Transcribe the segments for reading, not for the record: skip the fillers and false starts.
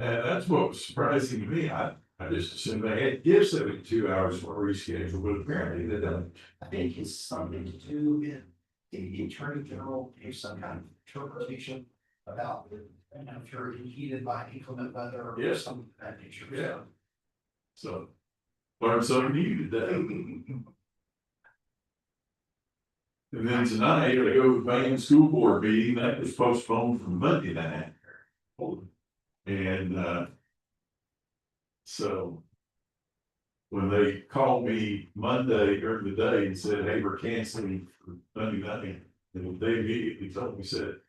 And that's what was surprising to me. I just assumed they had to give 72 hours for reschedule, but apparently they don't. I think it's something to do with the attorney general gave some kind of interpretation about, if you're heated by inclement weather or Yes. something of that nature. Yeah. So, learned something new today. And then tonight, I go to the main school board meeting that was postponed from Monday night. And, so when they called me Monday during the day and said, hey, we're canceling for Monday night, and they immediately told me, said,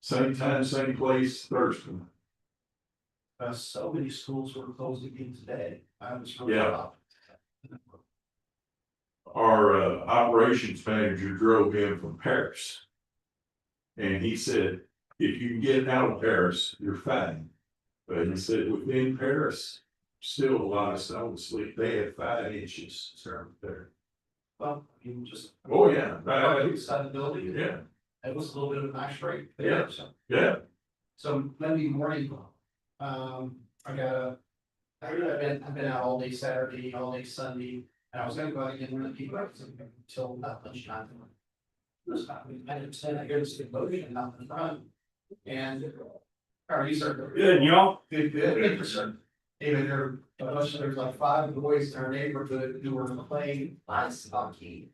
same time, same place, Thursday. So many schools were closed again today. I was really Yeah. shocked. Our operations manager drove in from Paris. And he said, if you can get out of Paris, you're fine. But he said, within Paris, still a lot of snow and sleet. They had 5 inches there. Well, you just. Oh, yeah. Inside the building. Yeah. It was a little bit of an ice break Yeah. there, so. Yeah. So Monday morning, I've been out all day Saturday, all day Sunday, and I was gonna go out again with people until about lunchtime. It was about, I understand, I go to see a boat and out in front, and. How are you, sir? Good, y'all? Good, good, sir. Even there, there's like 5 boys in our neighborhood who were playing ice hockey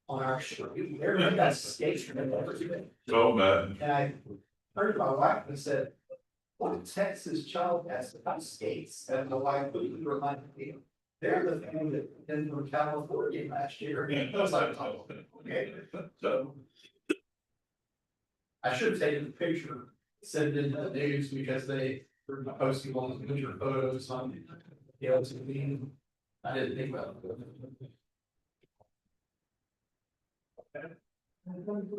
on our street. Everybody got skates from everything. So bad. And I heard my wife and said, what a Texas child has to have skates? And my wife reminded me, they're the family that been from California last year. I was like, oh, okay. So I should have taken the picture, sent it in the news because they were posting all the picture photos on the LTV. I didn't think about it.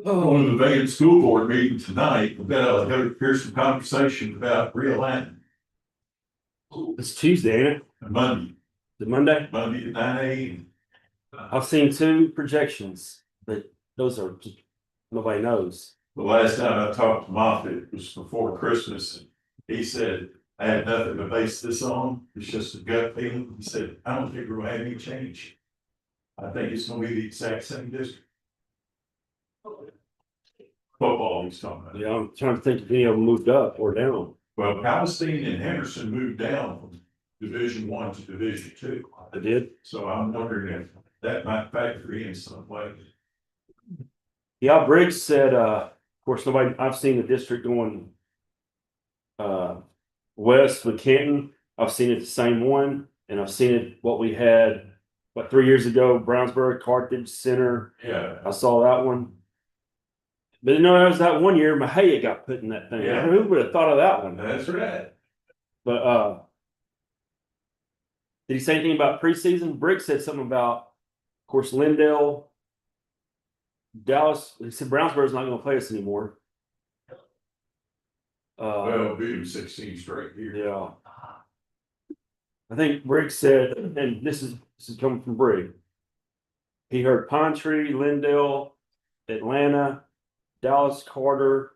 Going to the Vegas School Board meeting tonight, we're gonna hear some conversation about realignment. It's Tuesday, ain't it? Monday, The Monday? Monday at 9 a.m. I've seen 2 projections, but those are just, nobody knows. The last time I talked to Moffitt was before Christmas. And he said, I have nothing to base this on. It's just a gut feeling. He said, I don't think we're gonna have any change. I think it's gonna be the exact same district. Football he's talking about. Yeah, I'm trying to think if any of them moved up or down. Well, Palestine and Henderson moved down from Division 1 to Division 2. I did. So I'm wondering if that might factor in some way. Yeah, Briggs said, of course, nobody, I've seen the district going west with Canton. I've seen it the same one, and I've seen it what we had, 3 years ago, Brownsburg, Carthage Center. Yeah. I saw that one. But you know, that was that one year Mahia got put in that thing. Yeah. Who would have thought of that one? That's right. But did he say anything about preseason? Brick said something about, of course, Lindale, Dallas. He said Brownsburg's not going to play us anymore. Well, beat 16 straight here. Yeah. I think Briggs said, and this is coming from Briggs. He heard Pine Tree, Lindale, Atlanta, Dallas, Carter,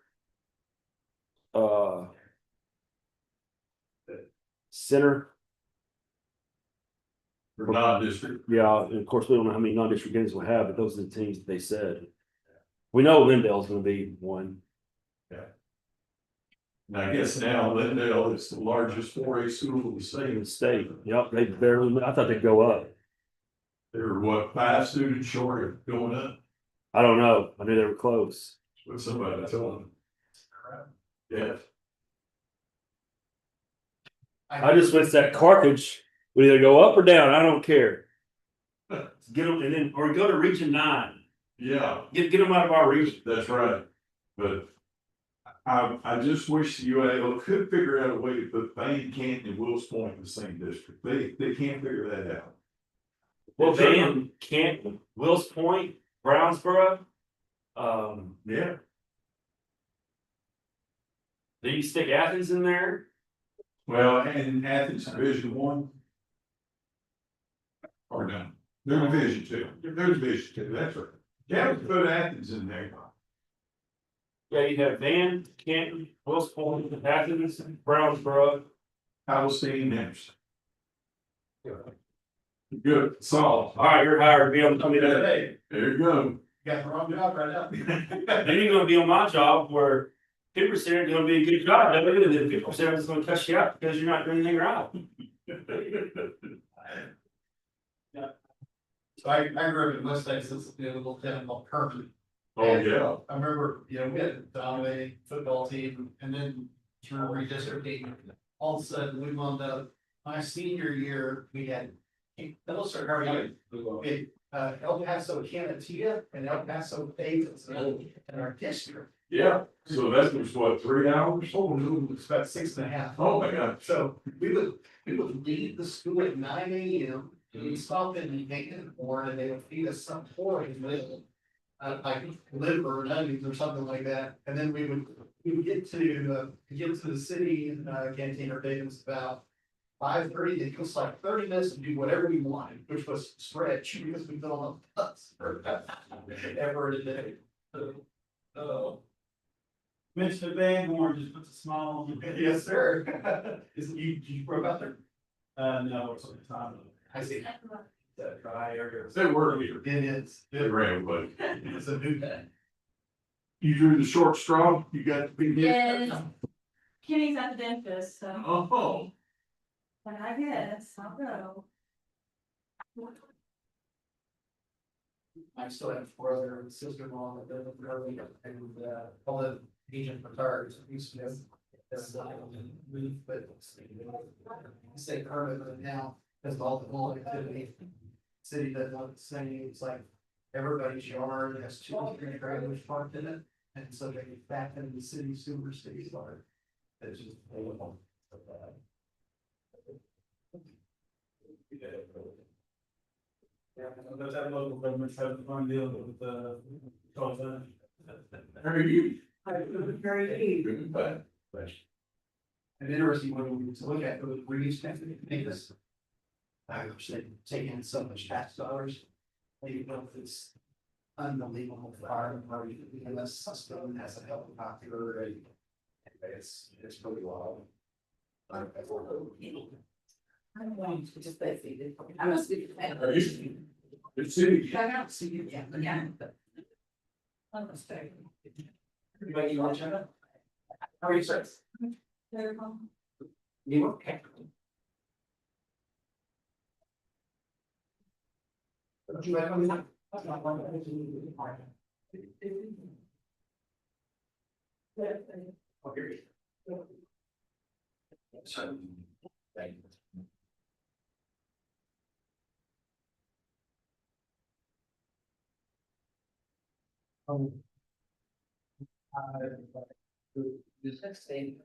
Center. For non-district. Yeah, and of course, we don't know how many non-district games we'll have, but those are the teams that they said. We know Lindale's gonna be one. Yeah. And I guess now Lindale is the largest 4A school in the state. In the state, yep, they barely, I thought they'd go up. They were what, 5 students short of going up? I don't know, I knew they were close. What somebody told them. Yeah. I just wish that Carthage would either go up or down, I don't care. Get them, and then, or go to Region 9, Yeah, get them out of our region. that's right. But I just wish the UAL could figure out a way to put Bain, Canton, and Wills Point in the same district. They can't figure that out. Well, Van, Canton, Wills Point, Brownsboro. Yeah. Do you stick Athens in there? Well, and Athens Division 1. Or no, they're Division 2. They're Division 2, that's right. Yeah, put Athens in there. Yeah, you have Van, Canton, Wills Point, Athens, Brownsboro, Palestine, Henderson. Good, solid. All right, you're hired to be on the committee. Hey, There you go. you got the wrong job right now. Then you're gonna be on my job where 2% is gonna be a good job, and then 50% is gonna cut you out because you're not doing anything right. So I grew up in West Texas, in a little town called Kermit. Oh, yeah. I remember, you know, we had a dominating football team and then through redistricting, all of a sudden we wound up, my senior year, we had. Let's start, how are you? We had, El Paso, Canatita and El Paso Davis in our district. Yeah, so that was what, 3 hours? Oh, no, it's about 6.5. Oh, my God. So we would leave the school at 9 AM. We'd stop in the maintenance board and they would feed us some porridge meal. Like liver or nuggets or something like that, and then we would get to the city canteen or Davis about 5:30. It was like 30 minutes to do whatever we wanted, which was stretch because we don't have bus ever in a day. Mr. Van Horn just puts a smile on your face. Yes, sir. Is you broke out there? No, it's time. I see. That dry area. They were here. It is. They ran, but It's a new day. you drew the short straw, you got to be here. Yes. Kenny's at the dentist, so, Oh, but I guess I'll go. I still have brother and sister-in-law that live in Irving and all the agent retired. Used to have. Move, but say Kermit now has all the whole activity. City does not say it's like everybody's yard has 2 or 3 trailers parked in it, and so they get back into the city sewer city yard. It's just. Yeah, those have local governments have a fun deal with toll zone. how are you? Very. Good, bad. An interesting one to look at, the Reeves Davis. I wish they'd taken so much tax dollars. They built this unbelievable farm where you can have a system has a helicopter and it's pretty wild. I'm going to just say, I must be. Are you? Good city. I don't see you, yeah, yeah. I'm gonna stay. Anybody you want to chat? How are you, sir? They're home. You okay? Would you like one? Okay. So, thank you. This next thing.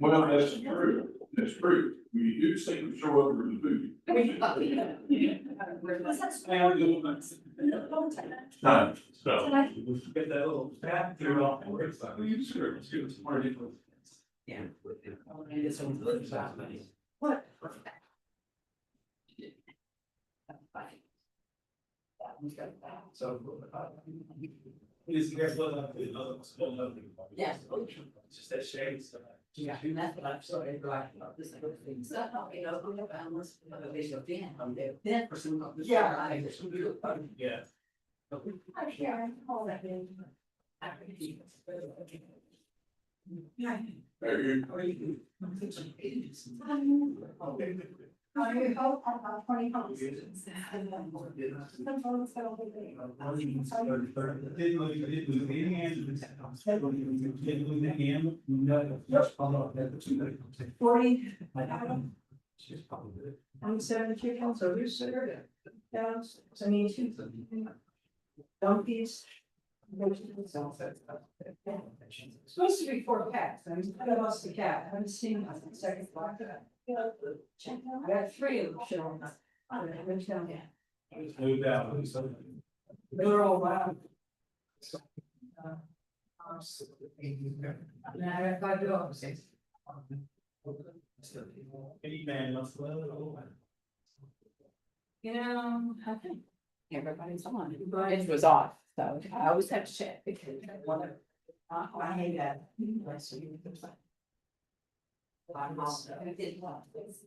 Well, that's true, that's true. We do seem to show up for the food. Time, so. Get that little tap through all the words. Sure, let's get some more info. Yeah. What? So. Please, you guys look like the other school. Yes. It's just that shade stuff. Yeah, and that's what I'm sort of like about this other thing. So, you know, we have analysts, they go in, they're person. Yeah. Yeah. I'm sure, all that in. Forty. I'm 72 pounds, so who's there? Yeah, 72. Donkeys. Supposed to be 4 cats, I lost the cat, I haven't seen them since the second block. I got 3 of them showing up. Moved out. They're all wild. And I have 5 dogs. Any man must love. You know, I think everybody's on it, but it was off, so I always have to check because I hate that. I'm also, I did want this,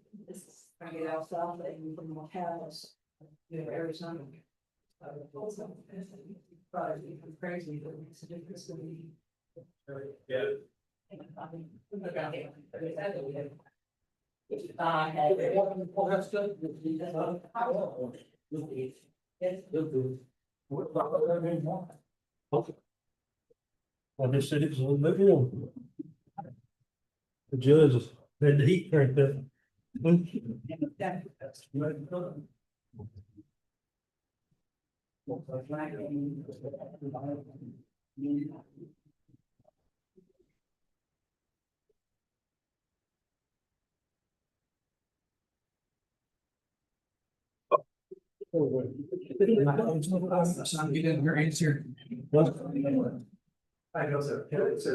bring it outside, and you from more cows, you know, Arizona. But it's crazy, but it's a difference to me. Yeah. Well, that's good. I just said it was a little bit warm. The judge had the heat cranked up. Some you didn't answer.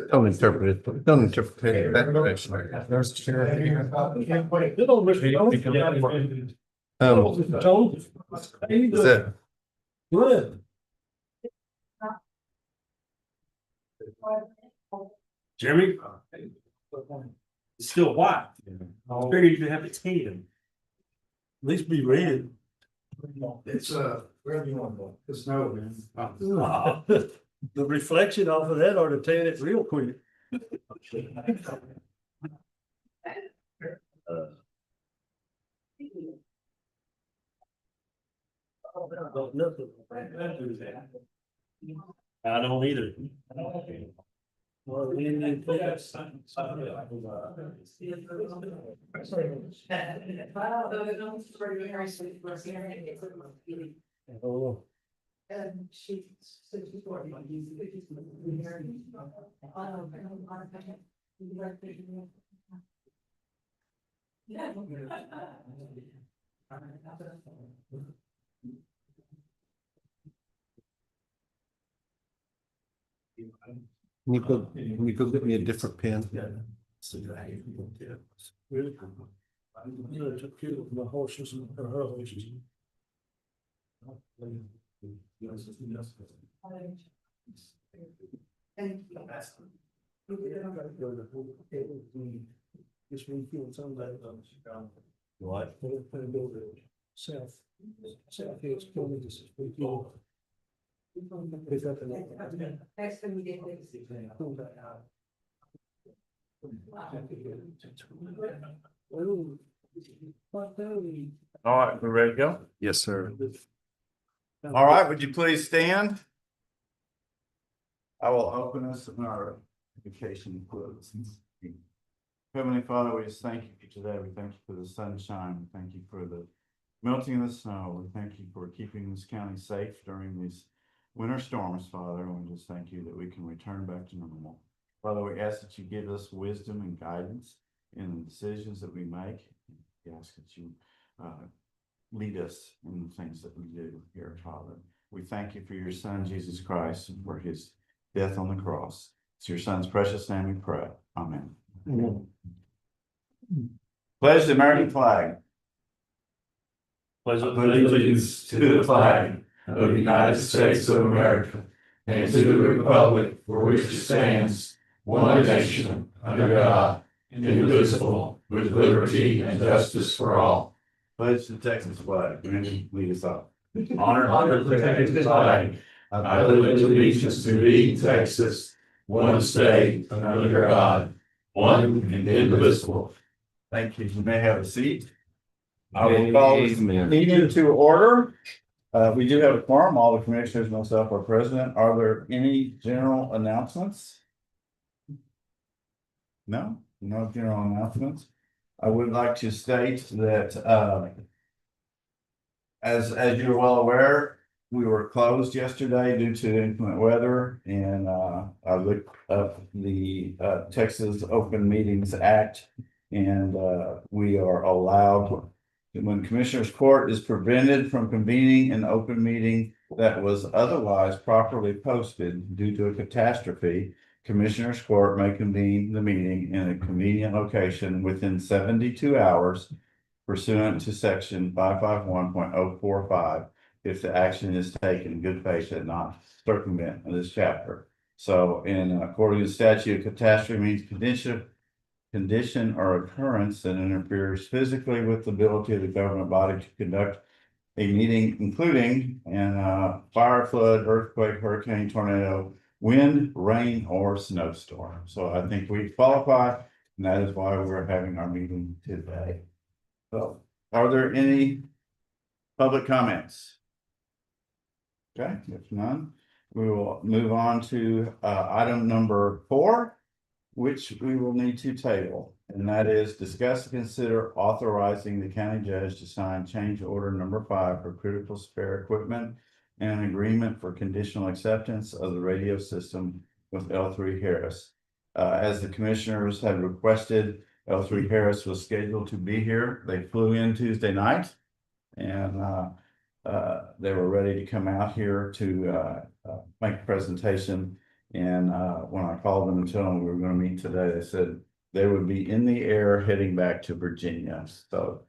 Don't interpret it, don't interpret it that direction. There's a sheriff here. Is that, Good. Jeremy? It's still white. I figured you'd have to taint him. At least be red. It's, wherever you want to go, it's no, man. The reflection off of that ought to tan it real quick. I don't either. Well, we need to- Oh, And she said she's working on these. can you go get me a different pen? really? You know, took care of my horses and her horses. Just refilled some of that. What? South. South Hills, County, this is refuel. Pick up and- Next time we get this. Pull that out. Ooh. What the- All right, we ready to go? Yes, sir. All right, would you please stand? I will open us in our vacation close. Heavenly Father, we just thank you for today. We thank you for the sunshine. We thank you for the melting of the snow. We thank you for keeping this county safe during these winter storms, Father. And we just thank you that we can return back to normal. Father, we ask that you give us wisdom and guidance in the decisions that we make. We ask that you lead us in the things that we do here, Father. We thank you for your Son, Jesus Christ, and for his death on the cross. It's your Son's precious name we pray. Amen. Pledge the American flag. Pledge Allegiance to the flag of the United States of America and to the republic for which it stands, one nation, under God, indivisible, with liberty and justice for all. Pledge the Texas flag. Brandon, lead us off. Honor the Texas flag. I pledge allegiance to thee, Texas, one state, under God, one and indivisible. Thank you. You may have a seat. I will call this meeting to order. We do have a quorum. All the commissioners, myself, are present. Are there any general announcements? No, no general announcements. I would like to state that, as you're well aware, we were closed yesterday due to inclement weather, and I looked up the Texas Open Meetings Act, and we are allowed, when Commissioners Court is prevented from convening an open meeting that was otherwise properly posted due to a catastrophe, Commissioners Court may convene the meeting in a convenient location within 72 hours pursuant to section 551.045 if the action is taken in good faith and not circumvent this chapter. So according to statute, catastrophe means condition or occurrence that interferes physically with the ability of the government body to conduct a meeting, including fire, flood, earthquake, hurricane, tornado, wind, rain, or snowstorm. So I think we qualify, and that is why we're having our meeting today. So are there any public comments? Okay, if none, we will move on to item number 4, which we will need to table, and that is discuss and consider authorizing the county judge to sign change order number 5 for critical spare equipment and an agreement for conditional acceptance of the radio system with L3 Harris. As the commissioners had requested, L3 Harris was scheduled to be here. They flew in Tuesday night, and they were ready to come out here to make a presentation. And when I called them and told them we were going to meet today, they said they would be in the air heading back to Virginia. So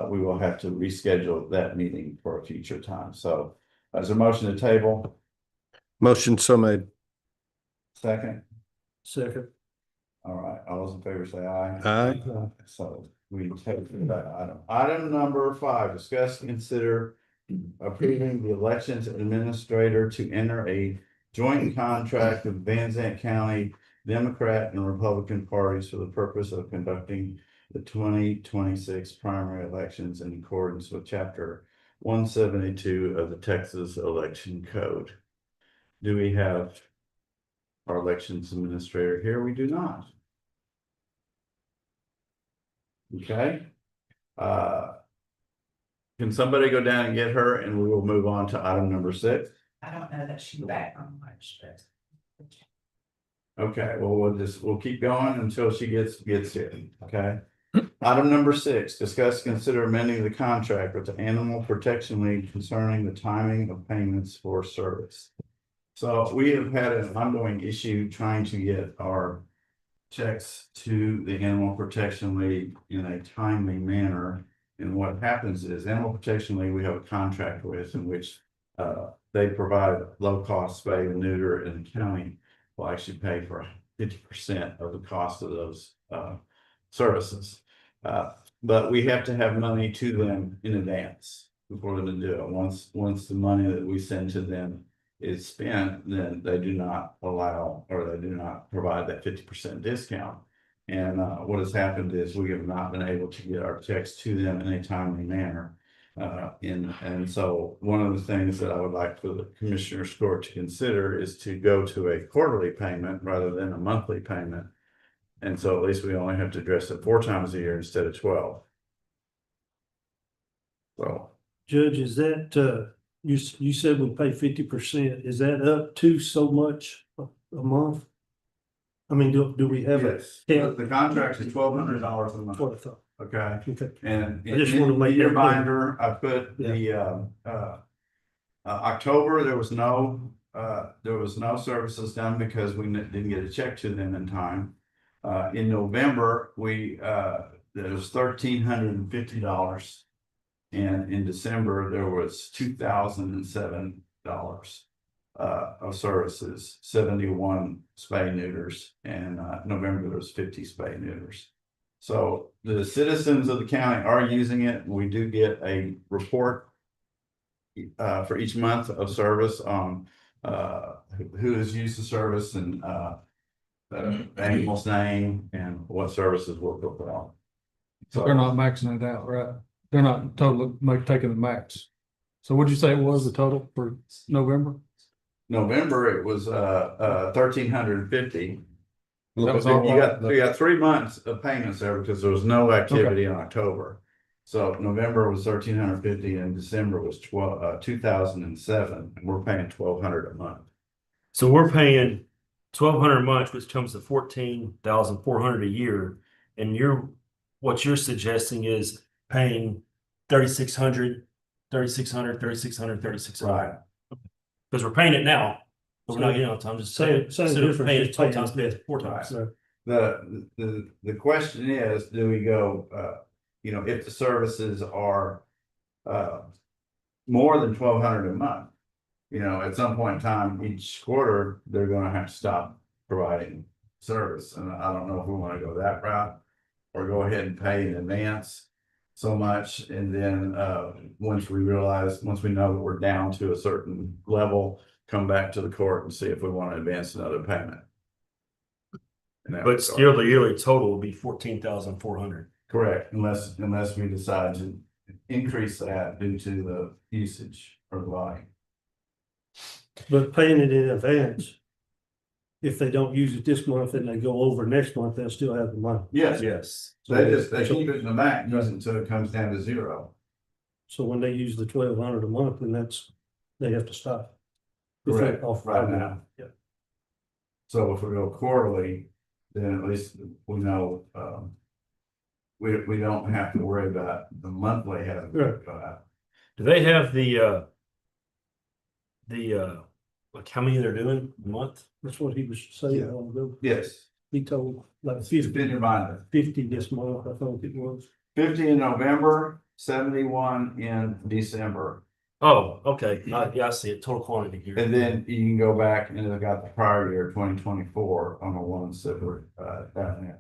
we will have to reschedule that meeting for a future time. So as a motion to table. Motion so made. Second. Second. All right, all those in favor say aye. Aye. So we take that item. Item number 5, discuss and consider approving the elections administrator to enter a joint contract with Van Zandt County Democrat and Republican parties for the purpose of conducting the 2026 primary elections in accordance with chapter 172 of the Texas Election Code. Do we have our elections administrator here? We do not. Okay. Can somebody go down and get her, and we will move on to item number 6? I don't know that she's back on March, but. Okay, well, we'll keep going until she gets here, okay? Item number 6, discuss, consider amending the contract with the Animal Protection League concerning the timing of payments for service. So we have had an ongoing issue trying to get our checks to the Animal Protection League in a timely manner. And what happens is Animal Protection League, we have a contract with in which they provide low cost spay and neuter, and the county will actually pay for 50% of the cost of those services. But we have to have money to them in advance for them to do it. Once the money that we send to them is spent, then they do not allow, or they do not provide that 50% discount. And what has happened is we have not been able to get our checks to them in a timely manner. And so one of the things that I would like for the Commissioner's Court to consider is to go to a quarterly payment rather than a monthly payment. And so at least we only have to address it 4 times a year instead of 12. So. Judge, is that, you said we pay 50%, is that up to so much a month? I mean, do we have a? Yes, the contract is $1,200 a month. That's what I thought. Okay. Okay. And I just want to make your that binder, I put the October, there was no services done because we didn't get a check to them in time. In November, there was $1,350. And in December, there was $2,007 of services, 71 spay neuters, and November there was 50 spay neuters. So the citizens of the county are using it. We do get a report for each month of service on who has used the service and the animal's name and what services were performed. So they're not maxing it out, right? They're not totally taking the max. So what'd you say it was the total for November? November, it was 1,350. That was all. You got 3 months of payments there because there was no activity in October. So November was 1,350 and December was 2,007, and we're paying 1,200 a month. So we're paying 1,200 a month, which comes to 14,400 a year. And what you're suggesting is paying 3,600, 3,600, 3,600, 3,600. Right. Because we're paying it now, but we're not getting it on time. Just saying, Same instead of difference, paying it just 12 paying times, pay it 4 times. So, The question is, do we go, if the services are more than 1,200 a month, at some point in time, each quarter, they're gonna have to stop providing service. And I don't know if we wanna go that route or go ahead and pay in advance so much. And then, once we know that we're down to a certain level, come back to the court and see if we want to advance another payment. But still, the yearly total will be 14,400. Correct, unless we decide to increase that due to the usage or the volume. but paying it in advance. If they don't use it this month and they go over next month, they'll still have the money. Yes, Yes. they keep it in the bank, use it until it comes down to zero. So when they use the 1,200 a month, then they have to stop. Correct, Off right now. Yeah. So if we go quarterly, then at least we know, we don't have to worry about the monthly having to go out. Do they have the like how many they're doing a month? That's what he was saying. a while ago. Yes, He told like it's been 50 your binder. this month, I think it was. 50 in November, 71 in December. Oh, okay. Yeah, I see it. Total quantity here. And then you can go back and I got the prior year, 2024 on the ones that were down there.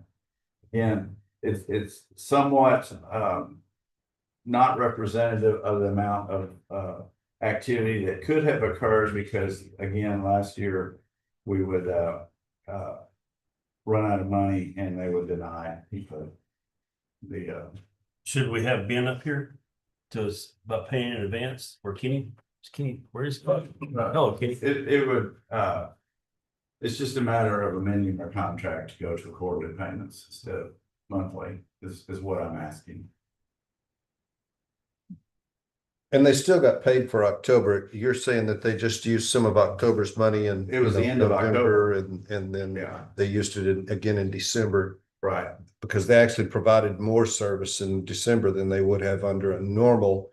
And it's somewhat not representative of the amount of activity that could have occurred because again, last year we would run out of money and they would deny people the Should we have Ben up here to us about paying in advance or Kenny? Where is Kenny? No, Kenny. it would it's just a matter of amending our contract to go to quarterly payments instead of monthly is what I'm asking. And they still got paid for October. You're saying that they just used some of October's money and It was the end of October. and then Yeah, they used it again in December right. because they actually provided more service in December than they would have under a normal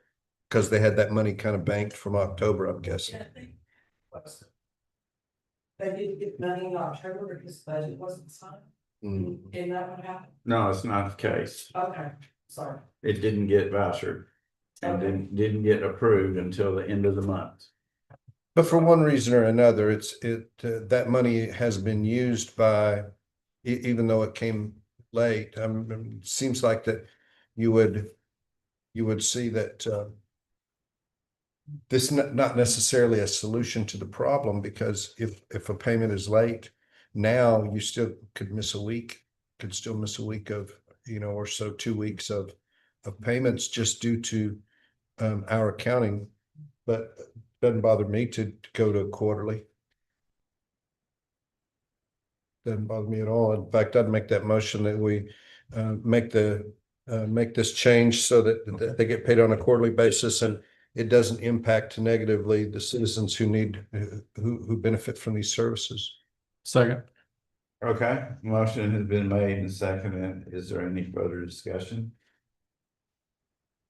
because they had that money kind of banked from October, I'm guessing. They didn't get money in October because the budget wasn't signed. Mm. Isn't that what happened? No, it's not the case. Okay, sorry. It didn't get vouchered and didn't get approved until the end of the month. But for one reason or another, that money has been used by, even though it came late. It seems like that you would see that this not necessarily a solution to the problem because if a payment is late, now you still could miss a week, of or so 2 weeks of payments just due to our accounting, but doesn't bother me to go to quarterly. Doesn't bother me at all. In fact, I'd make that motion that we make this change so that they get paid on a quarterly basis and it doesn't impact negatively the citizens who benefit from these services. Second. Okay, motion has been made and seconded. Is there any further discussion?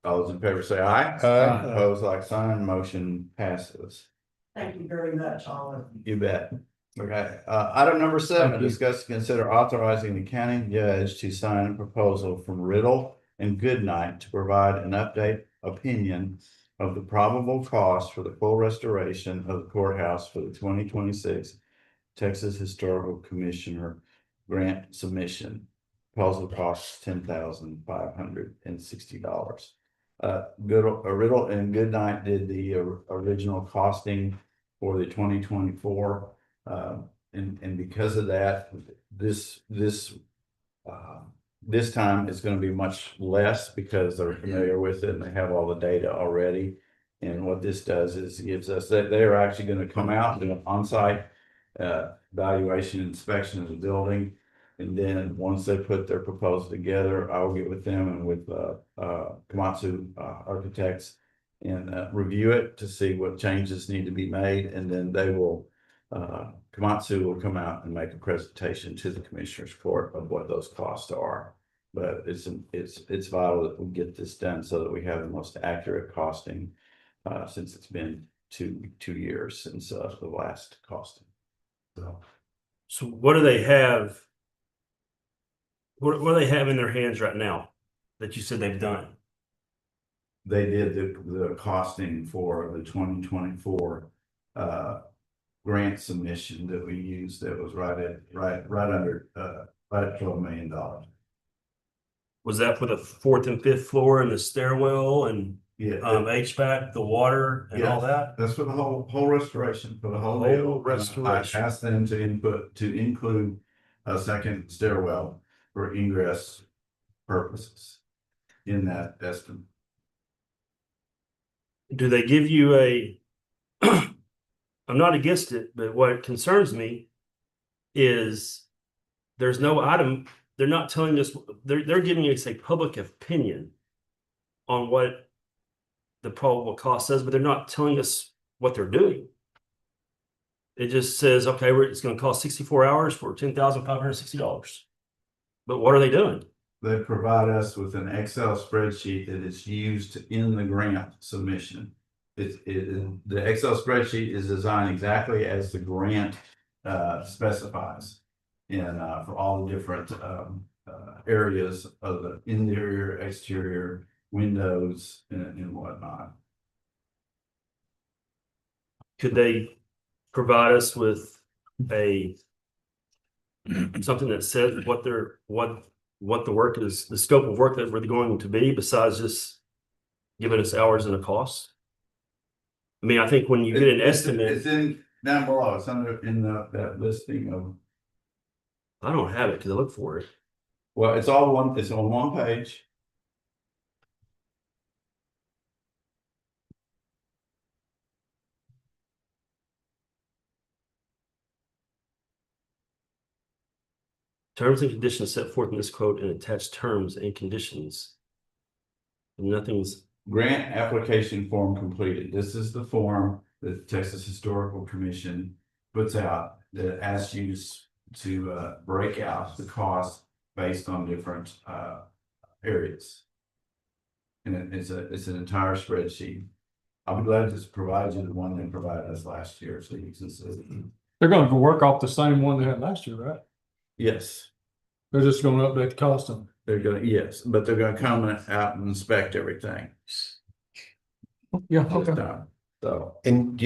All those in favor say aye. Aye. Opposed, like sign, motion passes. Thank you very much, all of you. You bet. Okay, item number 7, Thank you. discuss, consider authorizing the county judge to sign a proposal from Riddle and Goodnight to provide an update opinion of the probable cost for the full restoration of the courthouse for the 2026 Texas Historical Commissioner grant submission. Proposal costs $10,560. Riddle and Goodnight did the original costing for the 2024. And because of that, this time it's going to be much less because they're familiar with it and they have all the data already. And what this does is gives us that they are actually going to come out and do an on-site valuation inspection of the building. And then once they put their proposal together, I'll get with them and with Komatsu architects and review it to see what changes need to be made. And then they will, Komatsu will come out and make a presentation to the commissioners court of what those costs are. But it's vital that we get this done so that we have the most accurate costing since it's been two years since the last costing. So what do they have? What do they have in their hands right now that you said they've done? They did the costing for the 2024 grant submission that we used that was right under $12 million. Was that for the 4th and 5th floor and the stairwell and Yeah, HVAC, the water and all that? that's for the whole restoration, for the whole Whole deal. restoration. I asked them to include a second stairwell for ingress purposes in that estimate. Do they give you a, I'm not against it, but what concerns me is there's no item, they're not telling us, they're giving us a public opinion on what the probable cost is, but they're not telling us what they're doing. It just says, okay, it's going to cost 64 hours for $10,560. But what are they doing? They provide us with an Excel spreadsheet that is used in the grant submission. The Excel spreadsheet is designed exactly as the grant specifies, and for all the different areas of the interior, exterior, windows, and whatnot. Could they provide us with something that says what the work is, the scope of work that we're going to be, besides just giving us hours and a cost? I mean, I think when you get an estimate, It's in down below. It's in that listing of. I don't have it because I look for it. Well, it's on one page. Terms and conditions set forth in this quote and attached terms and conditions. Nothing's. Grant application form completed. This is the form that the Texas Historical Commission puts out that asks you to break out the cost based on different areas. And it's an entire spreadsheet. I'll be glad to provide you the one they provided us last year, so you can see. They're gonna work off the same one they had last year, right? Yes, They're just gonna update the cost of them. they're gonna, yes, but they're gonna come out and inspect everything. Yeah, Just okay. done. So And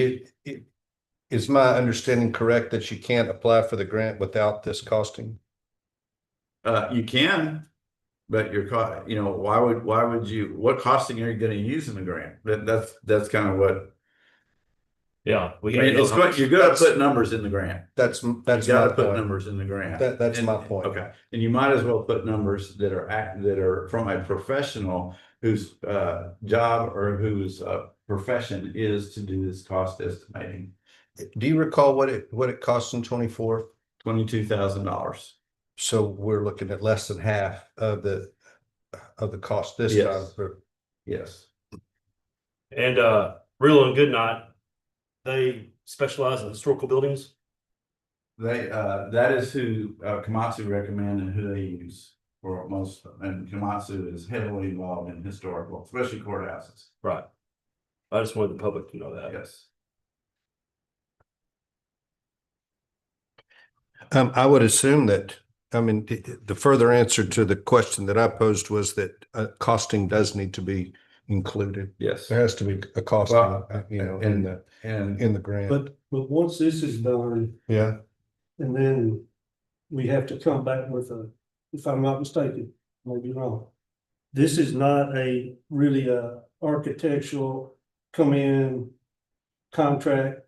is my understanding correct that you can't apply for the grant without this costing? you can, but why would you, what costing are you gonna use in the grant? That's kind of what. Yeah, I mean, you're gonna put numbers in the grant. That's You my gotta put point. numbers in the grant. That's And- my point. Okay, and you might as well put numbers that are from a professional whose job or whose profession is to do this cost estimating. Do you recall what it costs in 24? $22,000. So we're looking at less than half of the cost this time Yes. for. Yes. and Real and Goodnight, they specialize in historical buildings. That is who Komatsu recommend and who they use for most, and Komatsu is heavily involved in historical, especially courthouses. Right. I just wanted the public to know that. Yes. I would assume that, I mean, the further answer to the question that I posed was that costing does need to be included. Yes. There has to be a cost, Well, in the, And in the grant. But once this is done, Yeah, and then we have to come back with if I'm not mistaken, maybe wrong. This is not really a architectural come in contract,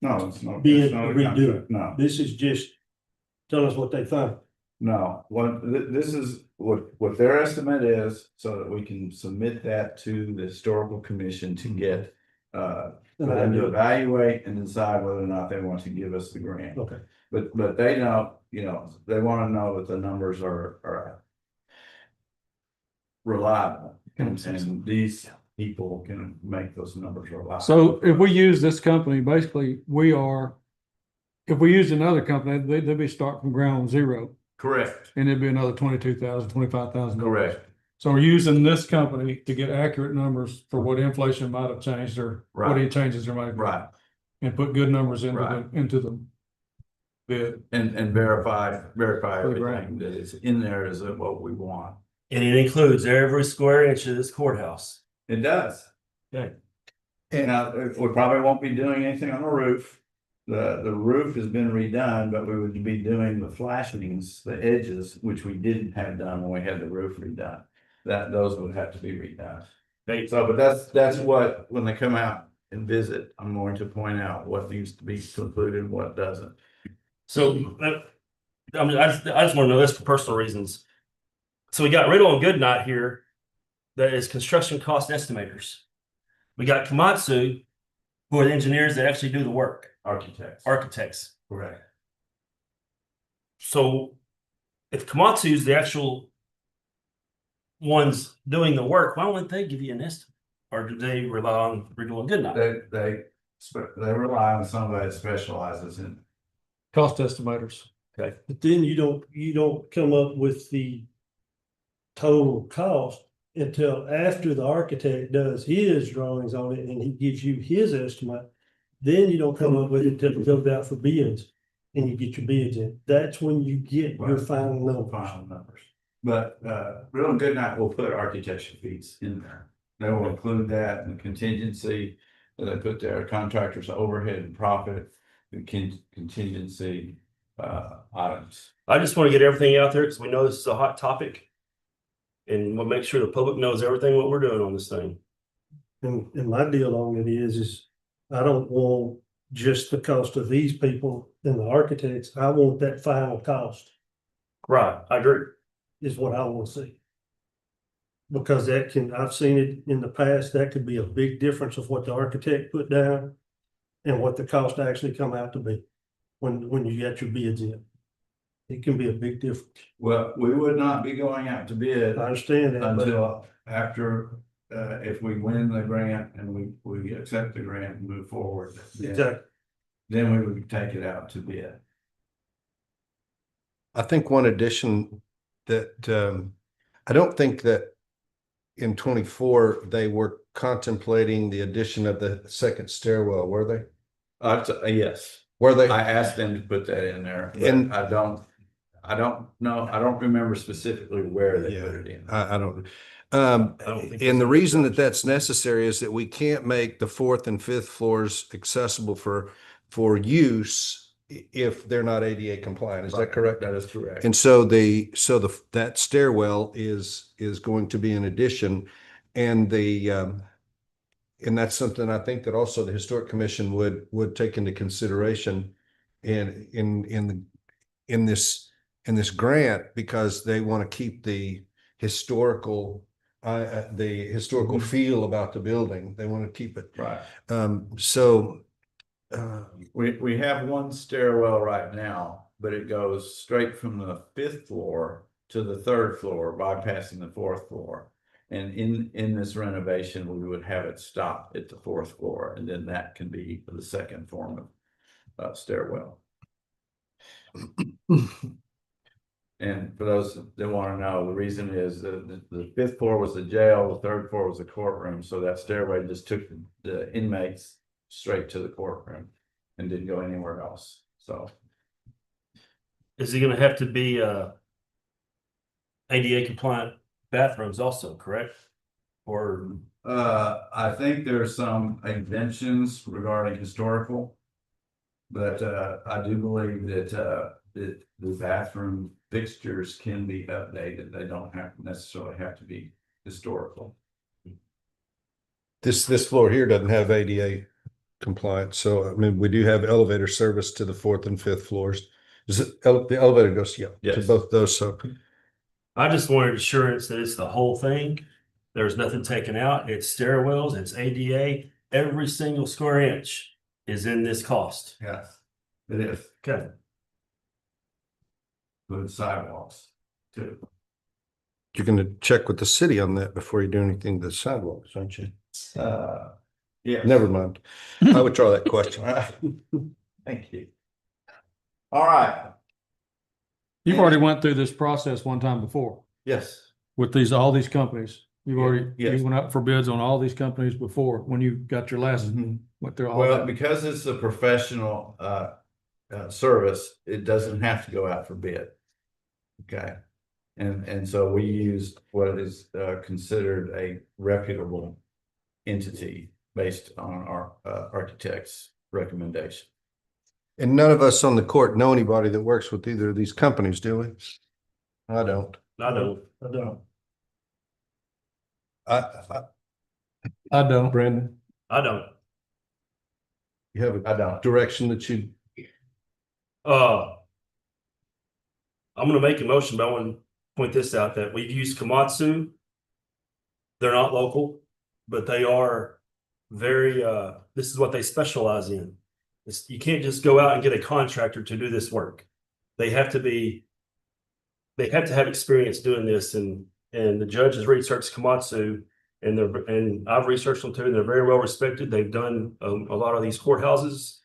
no, it's not. Be it's it not a redo. contract. No, this is just tell us what they think. no, this is what their estimate is, so that we can submit that to the historical commission to get. For them to evaluate and decide whether or not they want to give us the grant. Okay. But they know, they wanna know that the numbers are. Reliable, and these people can make those numbers reliable. So if we use this company, basically, if we used another company, they'd be starting from ground zero, Correct, and it'd be another $22,000, $25,000. correct, So we're using this company to get accurate numbers for what inflation might have changed or what Right. any changes there might be. right, And put good numbers Right. into the bid. and verify For the everything grant. that is in there is what we want. And it includes every square inch of this courthouse. It does. Okay. And now, we probably won't be doing anything on the roof. The roof has been redone, but we would be doing the flashings, the edges, which we didn't have done when we had the roof redone. Those would have to be redone. So, but that's what, when they come out and visit, I'm going to point out what needs to be included and what doesn't. So, I mean, I just want to know this for personal reasons. So we got Riddle and Goodnight here, that is construction cost estimators. We got Komatsu, who are the engineers that actually do the work, architects. Correct. So if Komatsu's the actual ones doing the work, why don't they give you an estimate? Or do they rely on Riddle and Goodnight? They rely on somebody that specializes in. Cost estimators. But then you don't come up with the total cost until after the architect does his drawings on it and he gives you his estimate. Then you don't come up with it until it goes out for bids and you get your bids in. That's when you get your final numbers. But Real and Goodnight will put architecture fees in there. They will include that in the contingency. They put their contractors' overhead and profit, the contingency items. I just want to get everything out there because we know this is a hot topic. And we'll make sure the public knows everything what we're doing on this thing. And my deal on it is I don't want just the cost of these people and the architects. I want that final cost Right, I agree. is what I want to see. Because I've seen it in the past, that could be a big difference of what the architect put down and what the cost actually come out to be when you get your bids in. It can be a big difference. Well, we would not be going out to bid I understand that, but until after, if we win the grant and we accept the grant and move forward. exactly. Then we would take it out to bid. I think one addition that, I don't think that in 24, they were contemplating the addition of the second stairwell, were they? Yes, Were they? I asked them to put that in there, And- but I don't know, I don't remember specifically where they put it in. I don't. don't think And the it's- reason that that's necessary is that we can't make the fourth and fifth floors accessible for use if they're not ADA compliant. Is that correct? That is correct. And so that stairwell is going to be an addition, and and that's something I think that also the Historic Commission would take into consideration in this grant, because they want to keep the historical feel about the building. They want to keep it. Right. We have one stairwell right now, but it goes straight from the fifth floor to the third floor, bypassing the fourth floor. And in this renovation, we would have it stop at the fourth floor, and then that can be the second form of stairwell. And for those that want to know, the reason is the fifth floor was the jail, the third floor was the courtroom, so that stairway just took the inmates straight to the courtroom and didn't go anywhere else. So Is he gonna have to be ADA compliant bathrooms also, correct? Or, I think there's some exemptions regarding historical. But, I do believe that, that the bathroom fixtures can be updated. They don't necessarily have to be historical. This floor here doesn't have ADA compliance, so I mean, we do have elevator service to the 4th and 5th floors. The elevator goes, to Yes. both those, so. I just wanted assurance that it's the whole thing. There's nothing taken out. It's stairwells, it's ADA, every single square inch is in this cost. Yes, it is. Okay. With sidewalks too. You're gonna check with the city on that before you do anything to the sidewalks, aren't you? Yeah. Never mind. I would try that question. Thank you. All right. You've already went through this process one time before Yes. with all these companies. You've already, Yes. you went out for bids on all these companies before, when you got your last, went through all Well, that. because it's a professional service, it doesn't have to go out for bid. Okay. And so we used what is considered a reputable entity based on our architect's recommendation. And none of us on the court know anybody that works with either of these companies, do we? I don't. I don't. I don't. I don't. Brandon, I don't. you have I a don't. direction that you, I'm gonna make a motion, but I want to point this out that we've used Komatsu. They're not local, but they are very, this is what they specialize in. You can't just go out and get a contractor to do this work. They have to have experience doing this, and the judge has researched Komatsu, and I've researched them too, and they're very well respected. They've done a lot of these courthouses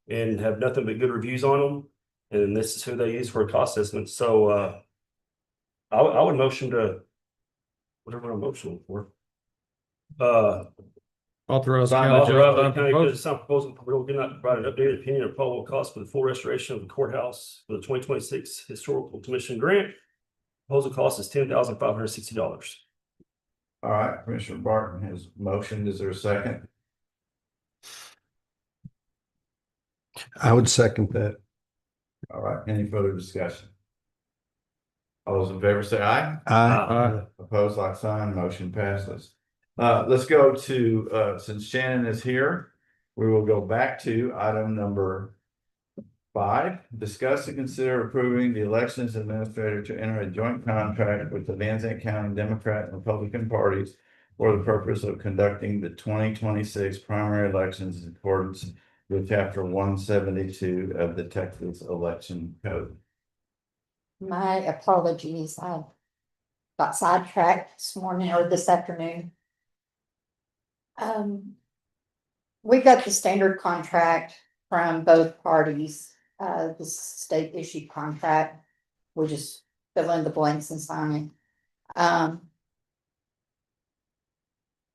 and have nothing but good reviews on them. And this is who they use for a cost estimate. So, I would motion to, whatever I'm motioning for. Authorize the Sign county off. judge Authorize to the county propose. judge to sign proposal, we're gonna provide an updated opinion of probable cost for the full restoration of the courthouse for the 2026 Historical Commission grant. Proposal cost is $10,560. All right, Commissioner Barton has motioned. Is there a second? I would second that. All right, any further discussion? All those in favor say aye. Aye. Opposed, like sign, motion passes. Let's go to, since Shannon is here, we will go back to item number 5. Discuss and consider approving the elections administrator to enter a joint contract with the Van Zandt County Democrat and Republican parties for the purpose of conducting the 2026 primary elections in accordance with Chapter 172 of the Texas Election Code. My apologies, I got sidetracked this morning or this afternoon. We got the standard contract from both parties, the state issued contract. We just fill in the blanks and sign it.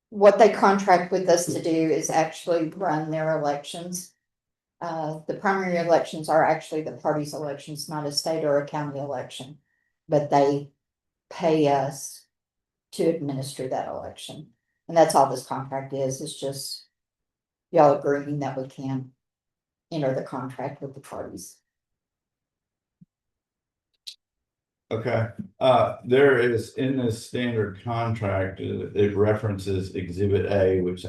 What they contract with us to do is actually run their elections. The primary elections are actually the party's elections, not a state or a county election, but they pay us to administer that election. And that's all this contract is. It's just y'all agreeing that we can enter the contract with the parties. Okay, there is in this standard contract, it references Exhibit A, which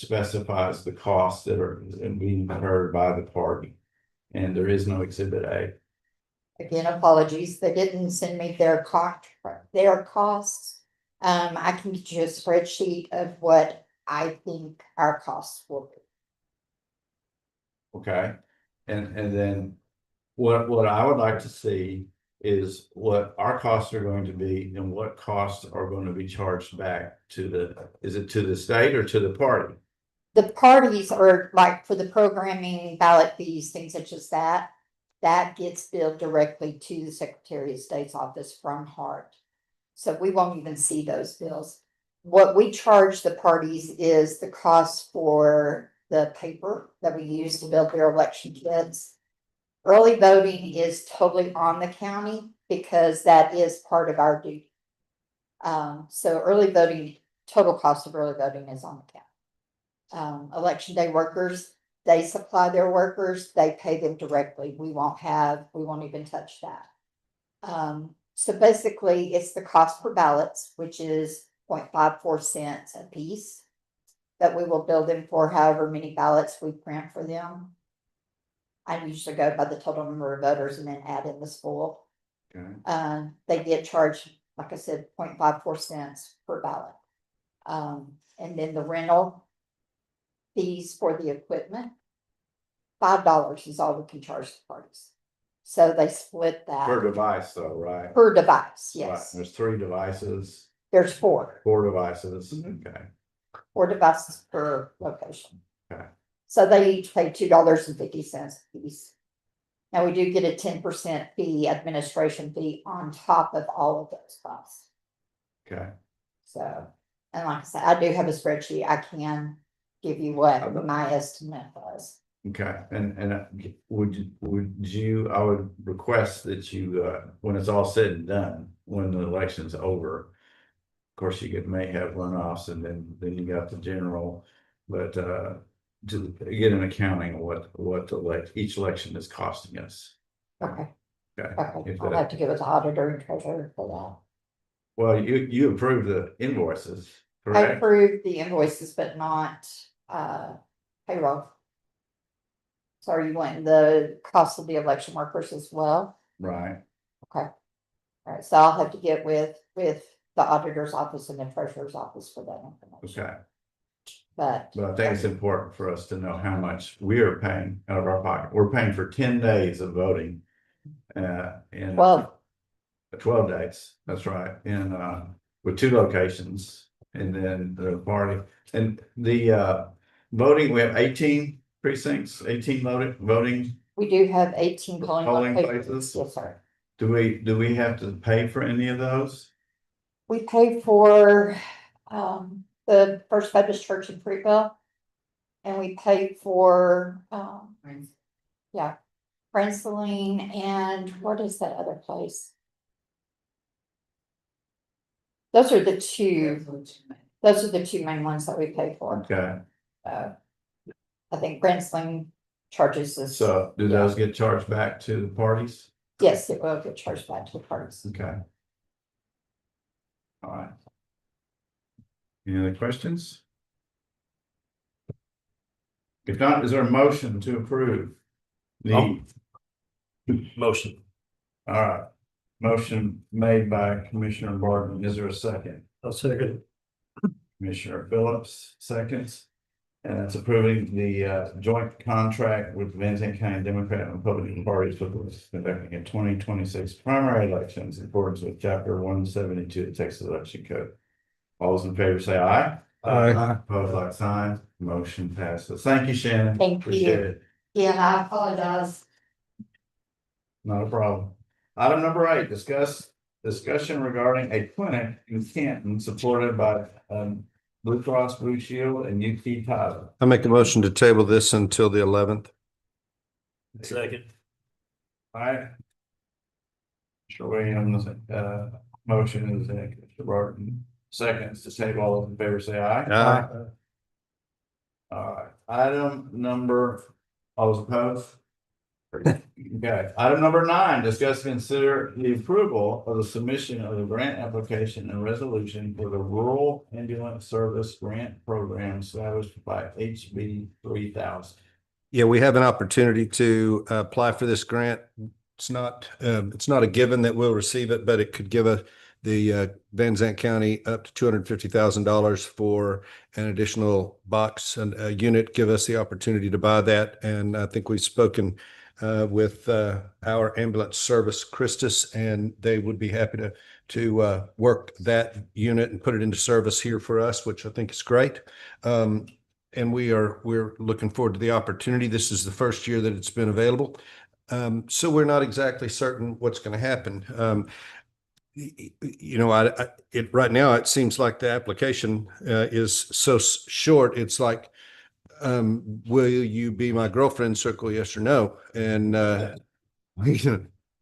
specifies the costs that are being incurred by the party. And there is no Exhibit A. Again, apologies, they didn't send me their costs. I can get you a spreadsheet of what I think our costs will be. Okay, and then what I would like to see is what our costs are going to be and what costs are going to be charged back to is it to the state or to the party? The parties are like for the programming, ballot fees, things such as that. That gets billed directly to the Secretary of State's office from Hart. So we won't even see those bills. What we charge the parties is the cost for the paper that we use to build their election kits. Early voting is totally on the county because that is part of our duty. So early voting total cost of early voting is on the county. Election day workers, they supply their workers, they pay them directly. We won't even touch that. So basically, it's the cost per ballots, which is 0.54 cents a piece. That we will bill them for however many ballots we print for them. I usually go by the total number of voters and then add in the spool. Okay. They get charged, like I said, 0.54 cents per ballot. And then the rental fees for the equipment, $5 is all we can charge the parties. So they split that Per device though, right? per device, Right. yes. There's 3 devices, There's 4 devices, okay. devices per location. Okay. So they each pay $2.50 a piece. Now, we do get a 10% fee, administration fee on top of all of those costs. Okay. So, and like I said, I do have a spreadsheet. I can give you what my estimate was. Okay, and would you, I would request that you, when it's all said and done, when the election's over. Of course, may have runoffs and then you got the general, but to get an accounting of what each election is costing us. Okay, Okay. okay. If I'll that- have to get with the auditor and treasurer for that. Well, you approve the invoices, I correct? approved the invoices, but not payroll. So are you wanting the cost of the election workers as well? Right. Okay. All right, so I'll have to get with the auditor's office and the treasurer's office for that information. Okay. But But I think it's important for us to know how much we are paying out of our pocket. We're paying for 10 days of voting. And 12 days, that's right, and with 2 locations, and then the party, and the voting, we have 18 precincts, 18 voting. we do have 18 polling Polling locations. places? Yes, sir. Do we have to pay for any of those? We pay for the First Baptist Church in Fruitville. And we pay for yeah, Princeling, and what is that other place? Those are the two main ones that we pay for. Okay, I think Princeling charges us. so do those get charged back to the parties? Yes, it will get charged back to the parties. Okay. All right. Any other questions? If not, is there a motion to approve? Motion. All right, motion made by Commissioner Barton. Is there a second? I'll second. Commissioner Phillips, seconds. And it's approving the joint contract with Van Zandt County Democrat and Republican parties for conducting a 2026 primary elections in accordance with chapter 172 of the Texas Election Code. All those in favor say aye. Aye. Opposed, like sign. Motion passes. Thank you, Shannon. Thank you. Appreciate it. Yeah, and I apologize. Not a problem. Item number 8, discussion regarding a clinic in Canton supported by Blue Cross Blue Shield and UT Tyler. I make a motion to table this until the 11th. Second. All right. Mr. Williams, motion is Mr. Barton. Seconds to table. All those in favor say aye. Aye. All right, item number, all those opposed? Okay, item number 9, discuss and consider the approval of the submission of the grant application and resolution for the Rural Ambulance Service Grant Program established by HB 3000. Yeah, we have an opportunity to apply for this grant. It's not a given that we'll receive it, but it could give the Van Zandt County up to $250,000 for an additional box and a unit, give us the opportunity to buy that. And I think we've spoken with our ambulance service, Christus, and they would be happy to work that unit and put it into service here for us, which I think is great. And we're looking forward to the opportunity. This is the first year that it's been available. So we're not exactly certain what's going to happen. Right now, it seems like the application is so short. It's like, will you be my girlfriend? Circle yes or no. And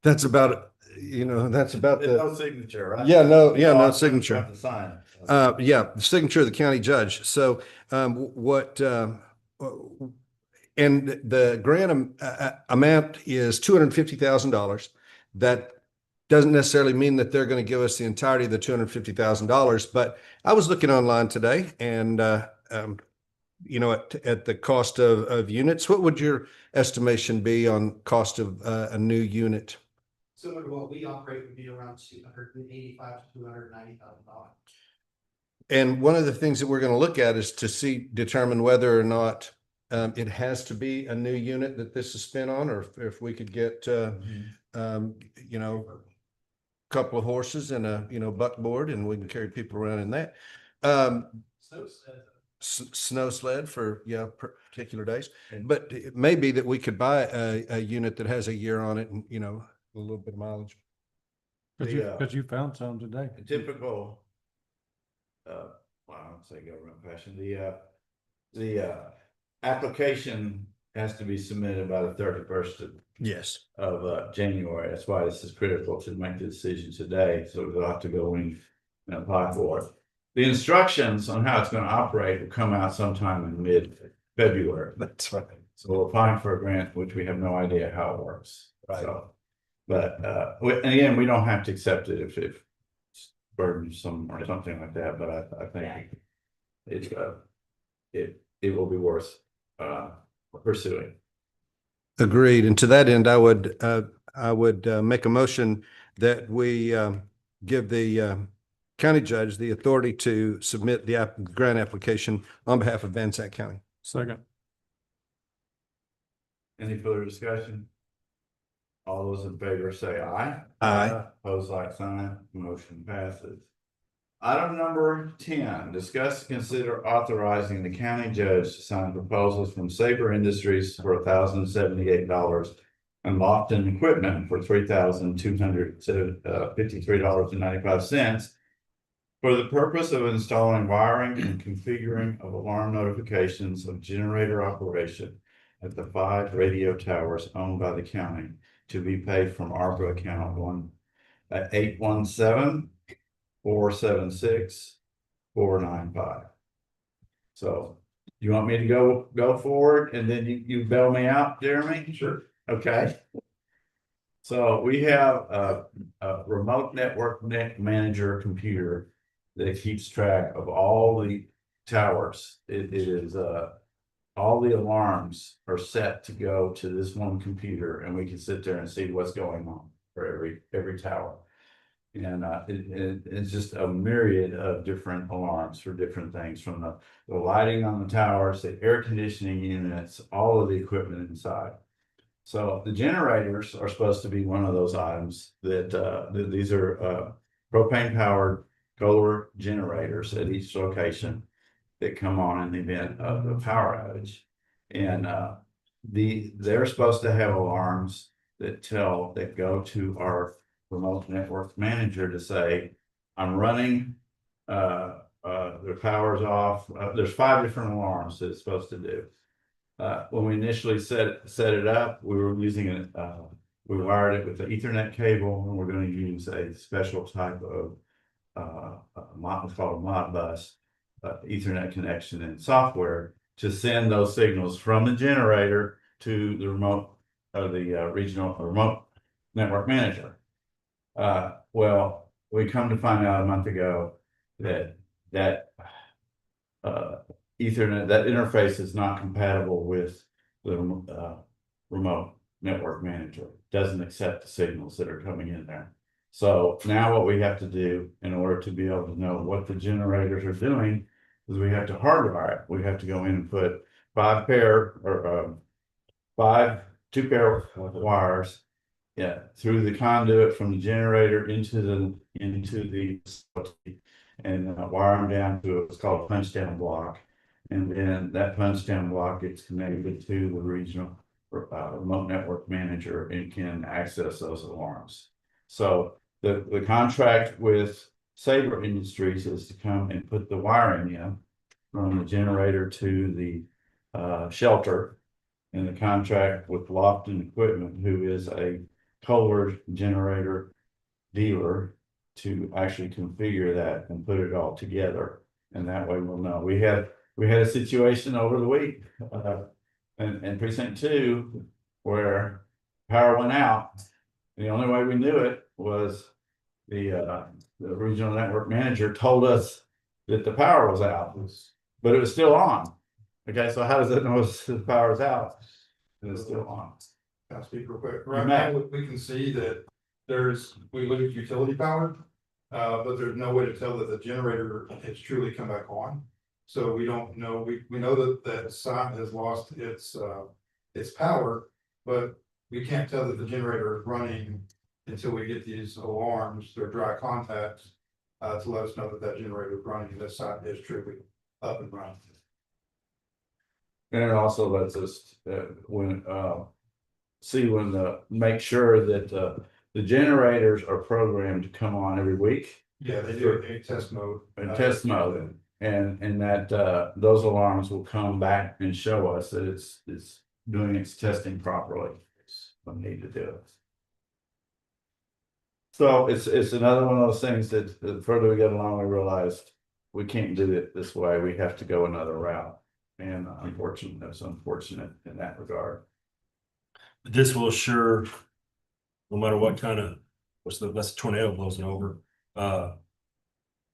that's about you know, that's about There's the, no signature, right? yeah, no I'll signature. have to sign it. Yeah, the signature of the county judge. So, what, and the grant amount is $250,000. That doesn't necessarily mean that they're going to give us the entirety of the $250,000, but I was looking online today and, you know, at the cost of units, what would your estimation be on cost of a new unit? Similar to what we operate would be around $285,000 to $290,000. And one of the things that we're going to look at is to determine whether or not it has to be a new unit that this is spent on, or if we could get, you know, a couple of horses and a, you know, buckboard, and we can carry people around in that. Snow sled for, yeah, particular days. But it may be that we could buy a unit that has a year on it and, you know, a little bit of mileage. Cause you found some today. Typical, well, I don't say government fashion, the application has to be submitted by the 31st Yes. of January. That's why this is critical to make the decision today, so we'll have to go in and apply for it. The instructions on how it's going to operate will come out sometime in mid-February. That's right. So we're applying for a grant, which we have no idea how it works. Right. So, but and again, we don't have to accept it if it's burdensome or something like that. But I think it's it will be worth pursuing. Agreed. And to that end, I would make a motion that we give the county judge the authority to submit the grant application on behalf of Van Zandt County. Second. Any further discussion? All those in favor say aye. Aye. Opposed, like sign. Motion passes. Item number 10, discuss and consider authorizing the county judge to sign proposals from Sabre Industries for $1,078 and Lofton Equipment for $3,253.95 for the purpose of installing wiring and configuring of alarm notifications of generator operation at the 5 radio towers owned by the county, to be paid from ARPA account 817-476-495. So you want me to go forward and then you bail me out, Jeremy? Sure. Okay. So we have a remote network manager computer that keeps track of all the towers. It is all the alarms are set to go to this one computer, and we can sit there and see what's going on for every tower. And it's just a myriad of different alarms for different things, from the lighting on the towers, the air conditioning units, all of the equipment inside. So the generators are supposed to be one of those items that these are propane powered Kohler generators at each location that come on in the event of a power outage. And they're supposed to have alarms that go to our remote network manager to say, I'm running, the power's off. There's 5 different alarms that it's supposed to do. When we initially set it up, we were using it, we wired it with the Ethernet cable, and we're going to use a special type of what's called a Modbus Ethernet connection and software to send those signals from the generator to the remote regional remote network manager. Well, we come to find out a month ago that Ethernet, that interface is not compatible with the remote network manager. Doesn't accept the signals that are coming in there. So now what we have to do in order to be able to know what the generators are doing is we have to hardwire it. We have to go in and put 2 pair of wires, yeah, through the conduit from the generator into the and wire them down to what's called a punch down block. And then that punch down block gets connected to the regional remote network manager and can access those alarms. So the contract with Sabre Industries is to come and put the wiring in from the generator to the shelter, and the contract with Lofton Equipment, who is a Kohler generator dealer to actually configure that and put it all together. And that way we'll know. We had a situation over the week, in precinct 2 where power went out. The only way we knew it was the regional network manager told us that the power was out, but it was still on. Okay, so how does it know the power is out? And it's still on. Can I speak real quick? You Right may. now, we can see that we lose utility power. But there's no way to tell that the generator has truly come back on. So we don't know, we know that site has lost its power, but we can't tell that the generator is running until we get these alarms or dry contacts. To let us know that generator is running and this site is truly up and running. And it also lets us, make sure that, the generators are programmed to come on every week. Yeah, they do a test mode. In test mode, and that, those alarms will come back and show us that it's doing its testing properly. We need to do it. So it's another one of those things that the further we get along, we realized we can't do it this way. We have to go another route. And unfortunately, that's unfortunate in that regard. This will assure, no matter what kind of, that's a tornado blows over, the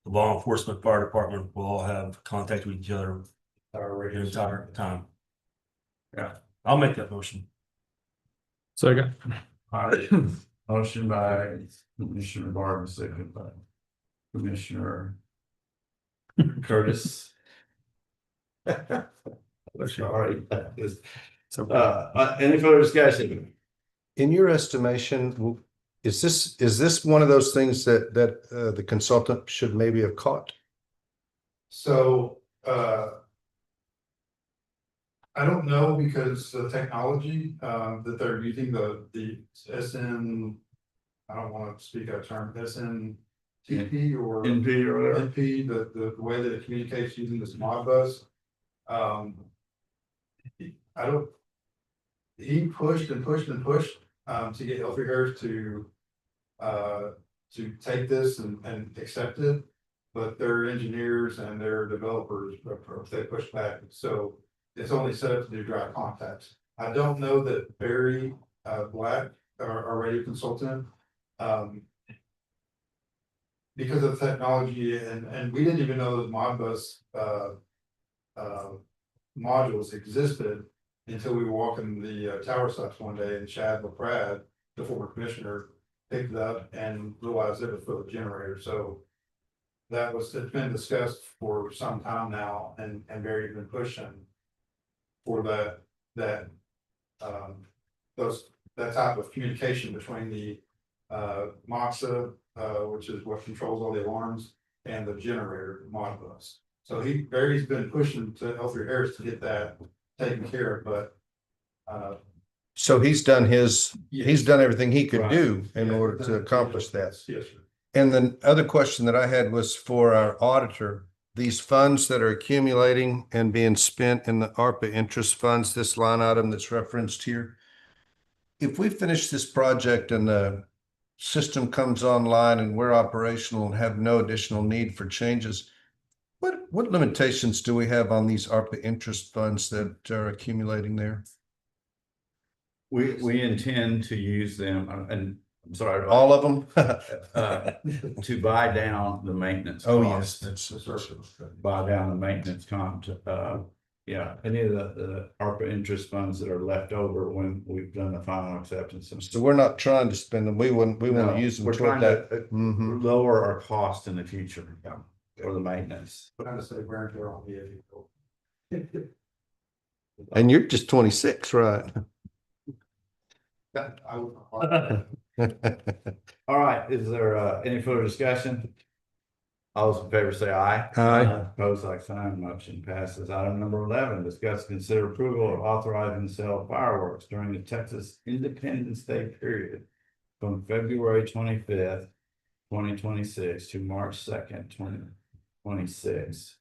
law enforcement, fire department will all have contact with each other the entire time. Yeah. I'll make that motion. Second. All right. Motion by Commissioner Barton, second by Commissioner Curtis. Sorry. Any further discussion? In your estimation, is this one of those things that the consultant should maybe have caught? So, I don't know because the technology, that they're using the SN, I don't want to speak out of term, SNTP or NP or whatever. NP, the way that it communicates using this Modbus. He pushed and pushed and pushed, to get Healthy Harris to take this and accept it. But their engineers and their developers, they pushed back, so it's only set up to do dry contacts. I don't know that Barry Black, our radio consultant, because of technology and we didn't even know that Modbus modules existed until we were walking the tower sites one day and Chad LaPrade, the former commissioner, picked it up and realized it was for the generator. So it's been discussed for some time now and Barry's been pushing for that type of communication between the Moxa, which is what controls all the alarms, and the generator Modbus. So Barry's been pushing to Healthy Harris to get that taken care of, but So he's done everything he could Right. do in Yeah, order to accomplish that. Yes, sir. And the other question that I had was for our auditor, these funds that are accumulating and being spent in the ARPA interest funds, this line item that's referenced here. If we finish this project and the system comes online and we're operational and have no additional need for changes, what limitations do we have on these ARPA interest funds that are accumulating there? We intend to use them, and I'm sorry. All of them? To buy down the maintenance. Oh, costs. yes, that's. Buy down the maintenance yeah, any of the ARPA interest funds that are left over when we've done the final acceptance. So we're not trying to spend them. We want No, to use them we're toward trying that. to Mhm. lower our cost in the future for the maintenance. Trying to say wear and tear on the vehicle. And you're just 26, right? I would. All right, is there any further discussion? All those in favor say aye. Aye. Opposed, like sign, motion passes. Item number 11, discuss, consider approval of authorizing the sale of fireworks during the Texas Independence Day period from February 25th, 2026 to March 2nd, 2026.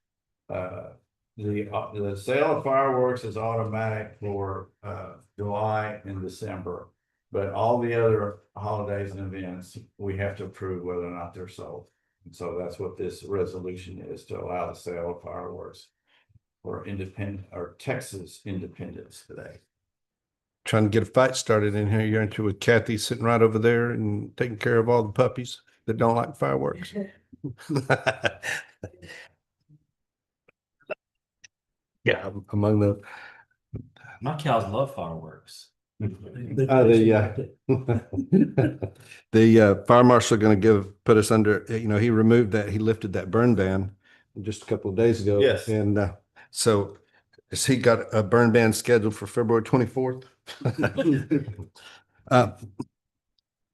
The sale of fireworks is automatic for July and December. But all the other holidays and events, we have to approve whether or not they're sold. And so that's what this resolution is, to allow the sale of fireworks for independent or Texas Independence Day. Trying to get a fight started in here. You're into with Kathy sitting right over there and taking care of all the puppies that don't like fireworks. Yeah, among the My cows love fireworks. They- the fire marshal going to put us under, he removed that, he lifted that burn ban just a couple of days ago. Yes. And so has he got a burn ban scheduled for February 24th?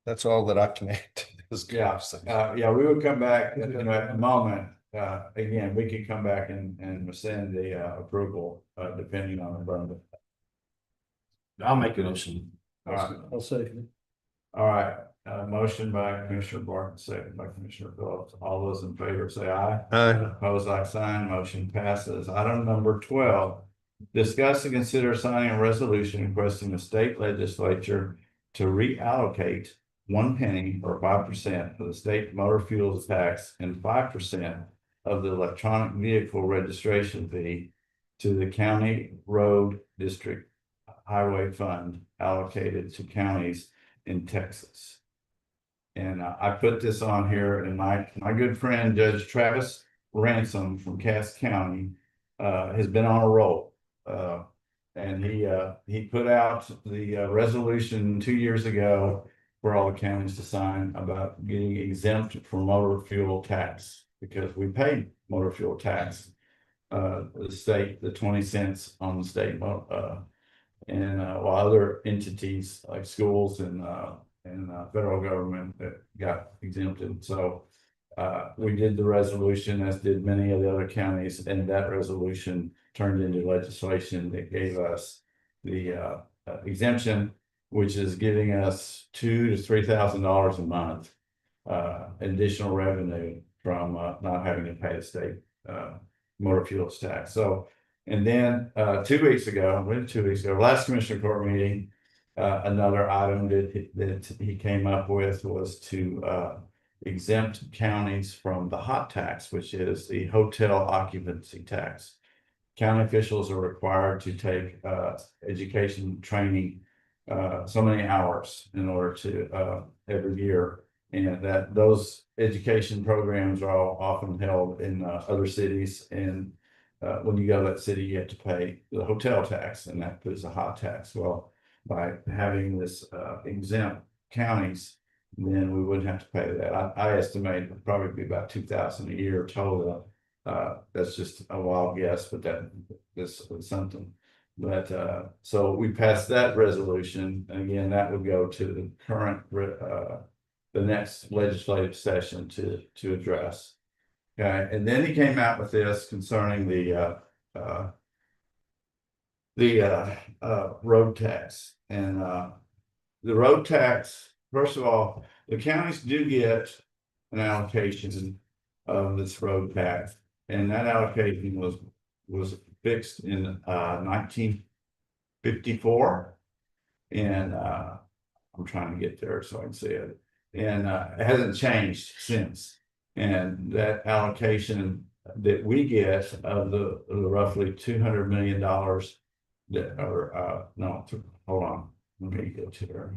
That's all that I can add to this. Yeah, yeah, we would come back at the moment. Again, we could come back and rescind the approval, depending on the burn. I'll make a motion. All right, I'll say. all right. Motion by Commissioner Barton, second by Commissioner Phillips. All those in favor say aye. Aye. Opposed, like sign. Motion passes. Item number 12. Discuss and consider signing a resolution requesting the state legislature to reallocate 1 penny or 5% of the state motor fuels tax and 5% of the electronic vehicle registration fee to the county road district highway fund allocated to counties in Texas. And I put this on here, and my good friend Judge Travis Ransom from Cass County has been on a roll. And he put out the resolution 2 years ago for all the counties to sign about getting exempt from motor fuel tax, because we pay motor fuel tax. The state, the 20 cents on the state, and while other entities like schools and federal government that got exempted. So we did the resolution, as did many of the other counties, and that resolution turned into legislation that gave us the exemption, which is giving us $2,000 to $3,000 a month additional revenue from not having to pay the state motor fuels tax. So, and then 2 weeks ago, last commissioner court meeting, another item that he came up with was to exempt counties from the hot tax, which is the hotel occupancy tax. County officials are required to take education training so many hours in order to every year, and that those education programs are all often held in other cities, and when you go to that city, you have to pay the hotel tax, and that puts a hot tax. Well, by having this exempt counties, then we wouldn't have to pay that. I estimate it'd probably be about $2,000 a year total. That's just a wild guess, but this is something. But so we passed that resolution, and again, that would go to the current the next legislative session to address. Okay, and then he came out with this concerning the road tax. And the road tax, first of all, the counties do get an allocation of this road tax, and that allocation was fixed in 1954, and I'm trying to get there so I can see it, and it hasn't changed since. And that allocation that we get of the roughly $200 million that are no, hold on, let me get to there.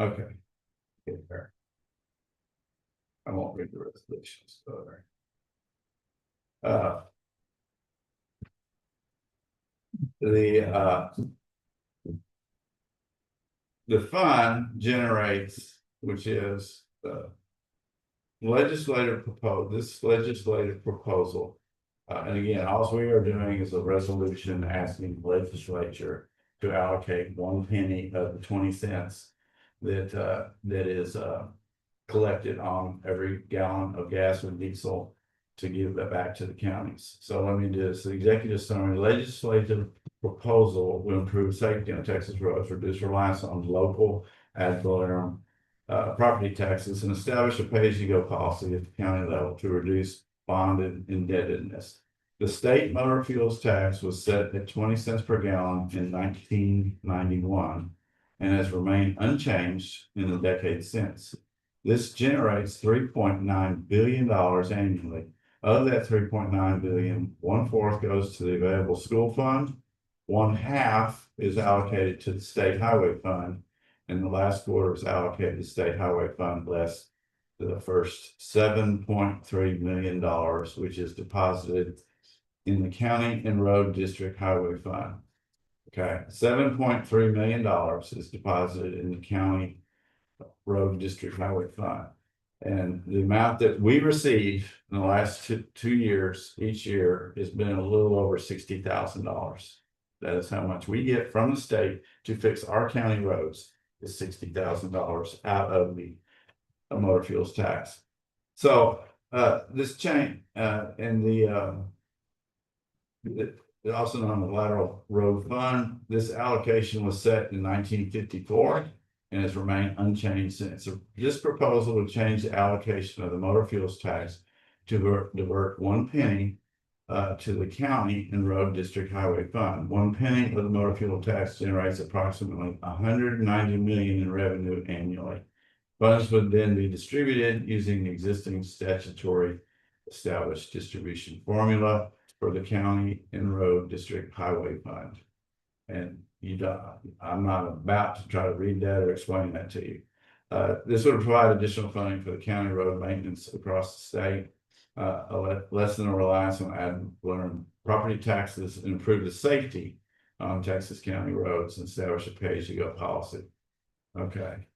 Okay, get there. I won't read the resolutions. So the fund generates, which is the legislative proposal. And again, all we are doing is a resolution asking the legislature to allocate 1 penny of the 20 cents that is collected on every gallon of gas or diesel to give that back to the counties. So let me do this. The executive summary: legislative proposal will improve safety on Texas roads, reduce reliance on local ad valorem property taxes, and establish a pay-as-you-go policy at the county level to reduce bonded indebtedness. The state motor fuels tax was set at 20 cents per gallon in 1991 and has remained unchanged in the decade since. This generates $3.9 billion annually. Of that 3.9 billion, 1/4 goes to the available school fund. 1/2 is allocated to the state highway fund, and the last quarter is allocated to state highway fund less the first $7.3 million, which is deposited in the county and road district highway fund. Okay, $7.3 million is deposited in the county road district highway fund. And the amount that we receive in the last two years, each year, has been a little over $60,000. That is how much we get from the state to fix our county roads, is $60,000 out of the motor fuels tax. So this change and the also known as the lateral road fund, this allocation was set in 1954 and has remained unchanged since. So this proposal would change the allocation of the motor fuels tax to divert 1 penny to the county and road district highway fund. 1 penny of the motor fuel tax generates approximately 190 million in revenue annually. Funds would then be distributed using the existing statutory established distribution formula for the county and road district highway fund. And I'm not about to try to read that or explain that to you. This would provide additional funding for the county road maintenance across the state, lessen the reliance on ad valorem property taxes, and improve the safety on Texas county roads, and establish a pay-as-you-go policy. Okay.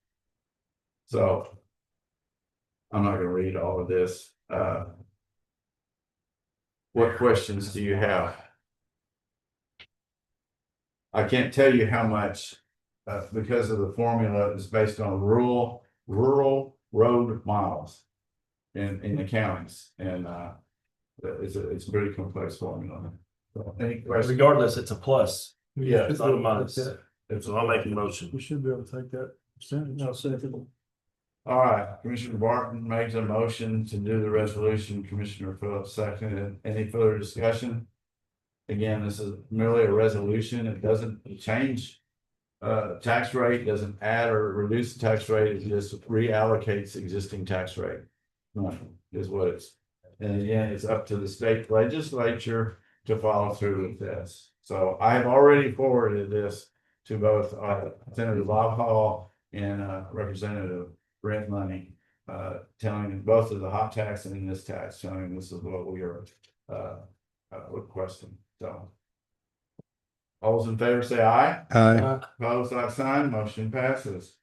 So I'm not going to read all of this. What questions do you have? I can't tell you how much, because of the formula is based on rural road miles in the counties, and it's a pretty complex formula. So, any questions? Regardless, it's a plus. Yeah, It's not a minus. It's I'll make a motion. We should be able to take that percentage. I'll second. All right, Commissioner Barton makes a motion to do the resolution. Commissioner Phillips seconded. Any further discussion? Again, this is merely a resolution. It doesn't change tax rate, doesn't add or reduce the tax rate. It just reallocates existing tax rate. Is what it's. And again, it's up to the state legislature to follow through with this. So I have already forwarded this to both Senator Bob Hall and Representative Brent Money, telling them both of the hot tax and this tax, telling them this is what we are requesting. So all those in favor say aye. Aye. Opposed, like sign, motion passes.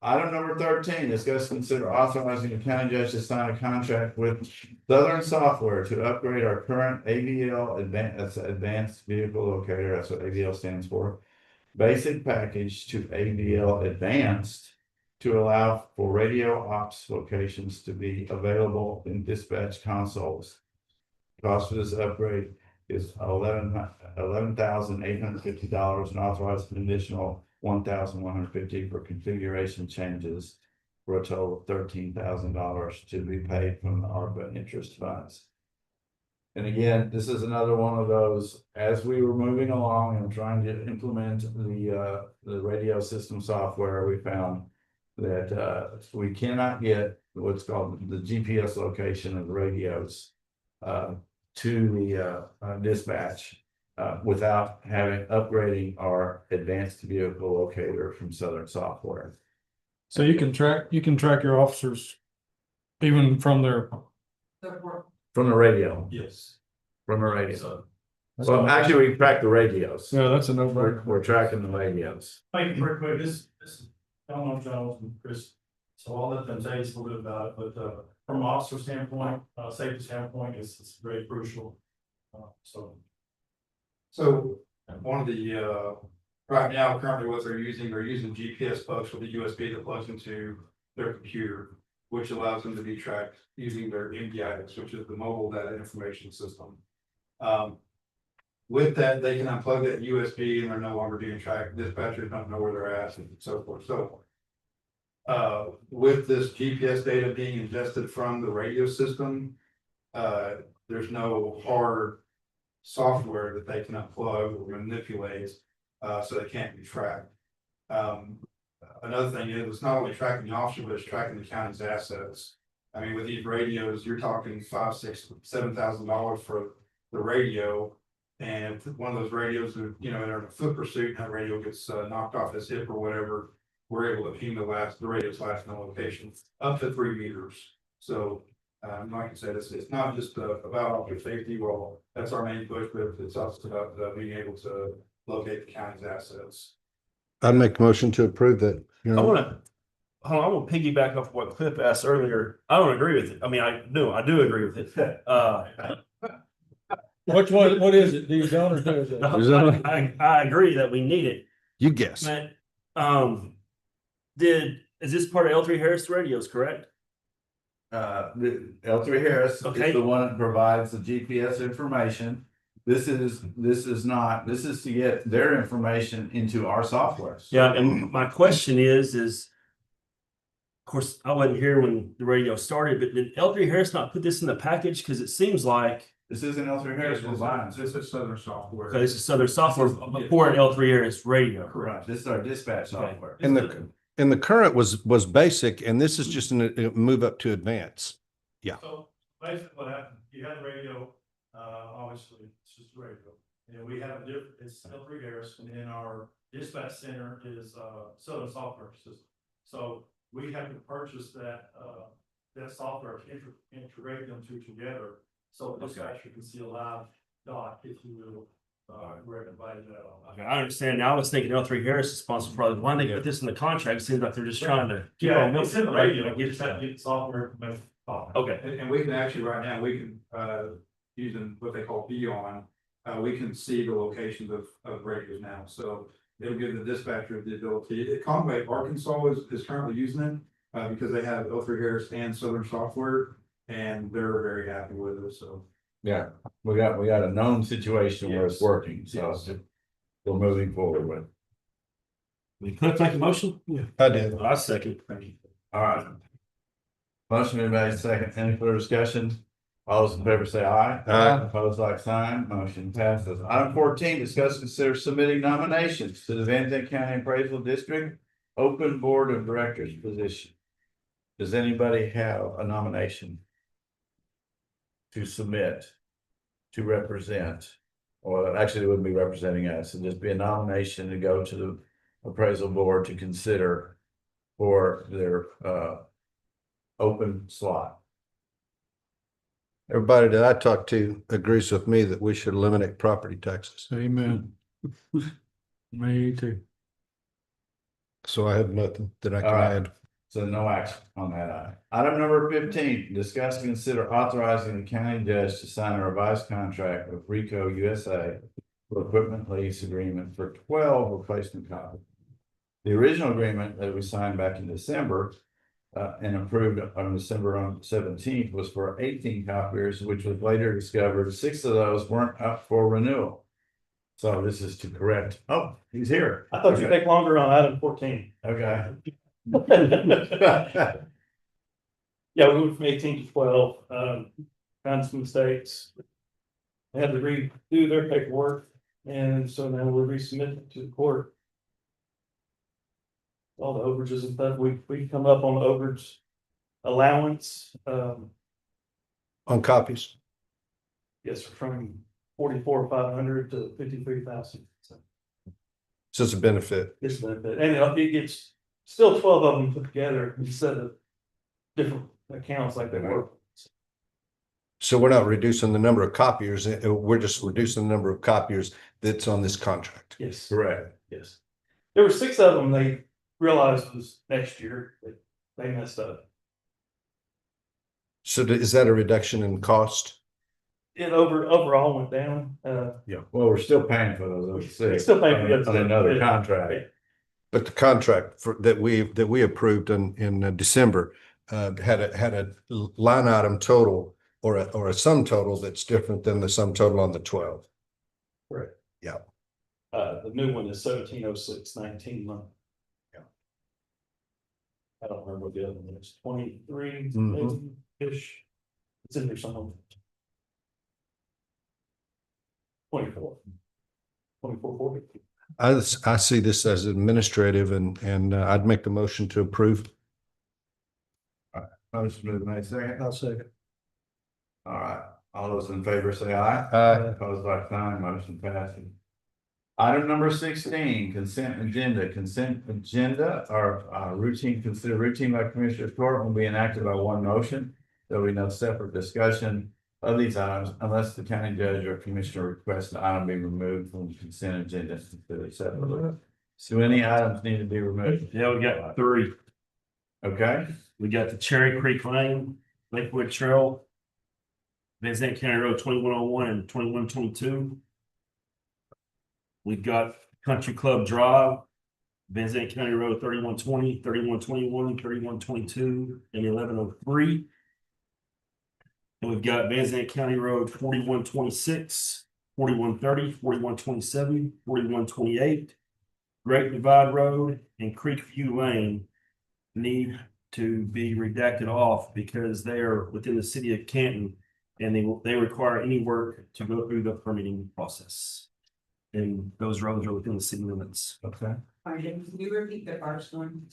Item number 13, discuss consider authorizing the county judge to sign a contract with Southern Software to upgrade our current AVL advanced vehicle locator. That's what AVL stands for. Basic package to AVL advanced to allow for radio ops locations to be available in dispatch consoles. Cost for this upgrade is $11,850 and authorized an additional $1,150 for configuration changes for a total of $13,000 to be paid from the ARPA interest funds. And again, this is another one of those, as we were moving along and trying to implement the radio system software, we found that we cannot get what's called the GPS location of the radios to the dispatch without upgrading our advanced vehicle locator from Southern Software. So you can track your officers even from their. From the radio. Yes. From the radio. So actually, we track the radios. Yeah, that's a no-brainer. We're tracking the radios. Thank you, very quick. This, I don't know if Charles and Chris, so I'll let them tell you a little bit about it, but from an officer standpoint, safety standpoint, it's very crucial. So one of the, right now, currently what they're using GPS plugs with a USB that plugs into their computer, which allows them to be tracked using their MDIS, which is the mobile data information system. With that, they can unplug that USB and they're no longer being tracked. Dispatchers don't know where they're at and so forth. So with this GPS data being ingested from the radio system, there's no hard software that they can unplug or manipulate, so they can't be tracked. Another thing is, it's not only tracking the officer, but it's tracking the county's assets. I mean, with these radios, you're talking $5, $6, $7,000 for the radio. And if one of those radios, you know, they're in a foot pursuit, and that radio gets knocked off his hip or whatever, we're able to ping the radio's last known location up to 3 meters. So, like I said, it's not just about officer safety. Well, that's our main push, but it's also about being able to locate the county's assets. I'd make a motion to approve that, you I know, wanna, hold on, I wanna piggyback off what Cliff asked earlier. I don't agree with it. I mean, I do agree with it. Which one, what is it? Do you don't or do it? I agree that we need it, you guess. but, is this part of L3 Harris radios, correct? The L3 Harris Okay. is the one that provides the GPS information. This is to get their information into our software. Yeah, and my question is, of course, I wasn't here when the radio started, but did L3 Harris not put this in the package? Cause it seems like, This isn't L3 Harris providing. This is Southern Software. okay, this is Southern software for an L3 Harris radio. Correct. This is our dispatch Okay. software. And the current was basic, and this is just a move up to advance. So basically what happened, you had the radio, obviously, it's just a radio. And we have a different, it's L3 Harris, and then our dispatch center is Southern Software System. So we have to purchase that software, integrate them two together. So the dispatcher can see a live dot, if you will, where everybody Okay, I understand. Now I was thinking L3 Harris is responsible for why they put this in the contract. It seems like they're just trying to. keep on Yeah, it's in the milking it. radio, you just have to get the software information. Okay, And we can actually, right now, we can, using what they call Beyond, we can see the locations of radios now, so it'll give the dispatcher the ability. Conway, Arkansas is currently using it, because they have L3 Harris and Southern Software, and they're very happy with it, so. Yeah, we got a known situation where it's Yes. working, so Yes. we're moving forward with. we could make a motion. I did. I second. All right. Motion been made second. Any further discussion? All those in favor say aye. Aye. Opposed, like sign. Motion passes. Item 14, discuss, consider submitting nominations to the Van Zandt County Appraisal District Open Board of Directors position. Does anybody have a nomination to submit, to represent, or actually it wouldn't be representing us, it'd just be a nomination to go to the appraisal board to consider for their open slot? Everybody that I talked to agrees with me that we should eliminate property taxes. Amen. Me too. So I have nothing that I can All right. add. So no action on that item. Item number 15, discuss and consider authorizing the county judge to sign a revised contract with Rico USA for equipment lease agreement for 12 replacement copies. The original agreement that we signed back in December and approved on December 17th was for 18 copiers, which was later discovered 6 of those weren't up for renewal. So this is to correct. Oh, he's here. I thought you'd take longer on item 14. Okay. Yeah, we went from 18 to 12, found some mistakes. They had to redo their paperwork, and so now we're resubmitting to the court. All the overages and stuff, we come up on the overage allowance, On copies. yes, from 44,500 to 53,000. So So it's a benefit. it's benefit, and it gets still 12 of them put together instead of different accounts like they were. So we're not reducing the number of copiers. We're just reducing the number of copiers that's on this contract. Yes. Correct. Yes. There were 6 of them they realized was next year, but they messed up. So is that a reduction in cost? It overall went down, Yeah, well, we're still paying for those other 6. Still paying for the other on another six. contract. But the contract that we approved in December had a line item total or a sum total that's different than the sum total on the 12. Correct. Yeah. The new one is 1706.19 month. Yeah. I don't remember what the other one is, 23 Mhm. ish. It's in there somewhere. I see this as administrative and I'd make the motion to approve. Motion been made second. I'll second. All right, all those in favor say aye. Aye. Opposed like sign, motion passes. Item number 16, consent agenda. Consent agenda are considered routine by Commissioner's Court will be enacted by one motion. There will be no separate discussion of these items unless the county judge or commissioner requests the item be removed from the consent agenda. Considered separately. So any items need to be removed? Yeah, we got three. Okay, We got the Cherry Creek Lane, Lakewood Trail, Van Zandt County Road 2101 and 2122. We've got Country Club Drive, Van Zandt County Road 3120, 3121, 3122, and 1103. And we've got Van Zandt County Road 4126, 4130, 4127, 4128, Great Divide Road, and Creekview Lane need to be redacted off because they are within the city of Canton and they require any work to go through the permitting process. And those roads are within the city limits. okay. Pardon, can you repeat the first one?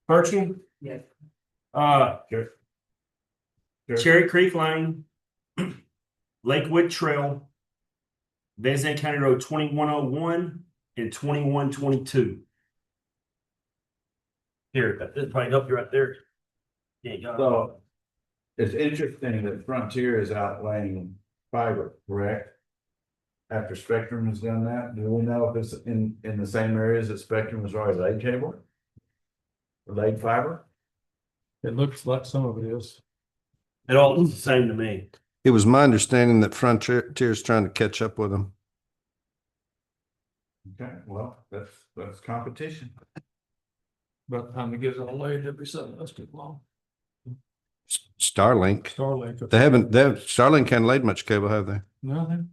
First one, Yes. Sure. Cherry Creek Lane, Lakewood Trail, Van Zandt County Road 2101 and 2122. Here, that probably help you right there. Yeah, you got it. So it's interesting that Frontier is outlaying fiber, correct? After Spectrum has done that, do we know if it's in the same areas that Spectrum has already laid cable? Or laid fiber? It looks like some of it is. It all looks the same to me. It was my understanding that Frontier is trying to catch up with them. Okay, well, that's competition. By the time it gets all laid, it'll be something else too long. Starlink. Starlink. Starlink hadn't laid much cable, have they? No,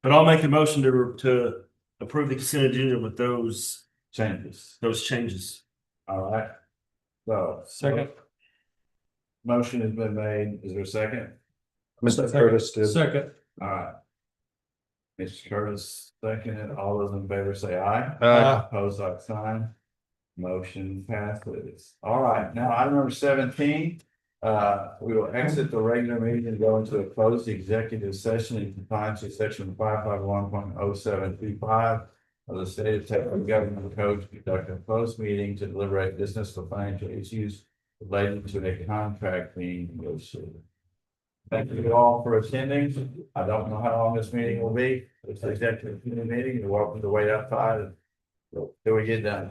But I'll make the motion to approve the consent agenda with those changes. All right. So. Second. Motion has been made. Is there a second? Mr. Curtis did. Second. All right. Mr. Curtis, second. All those in favor say aye. Aye. Opposed, like sign. Motion passes. All right, now item number 17. We will exit the regular meeting and go into a closed executive session in compliance with section 551.0725 of the state of Texas government code to conduct a closed meeting to deliberate business or financial issues relating to a contract being negotiated. Thank you all for attending. I don't know how long this meeting will be. It's an executive meeting. You're welcome to wait outside until we get done.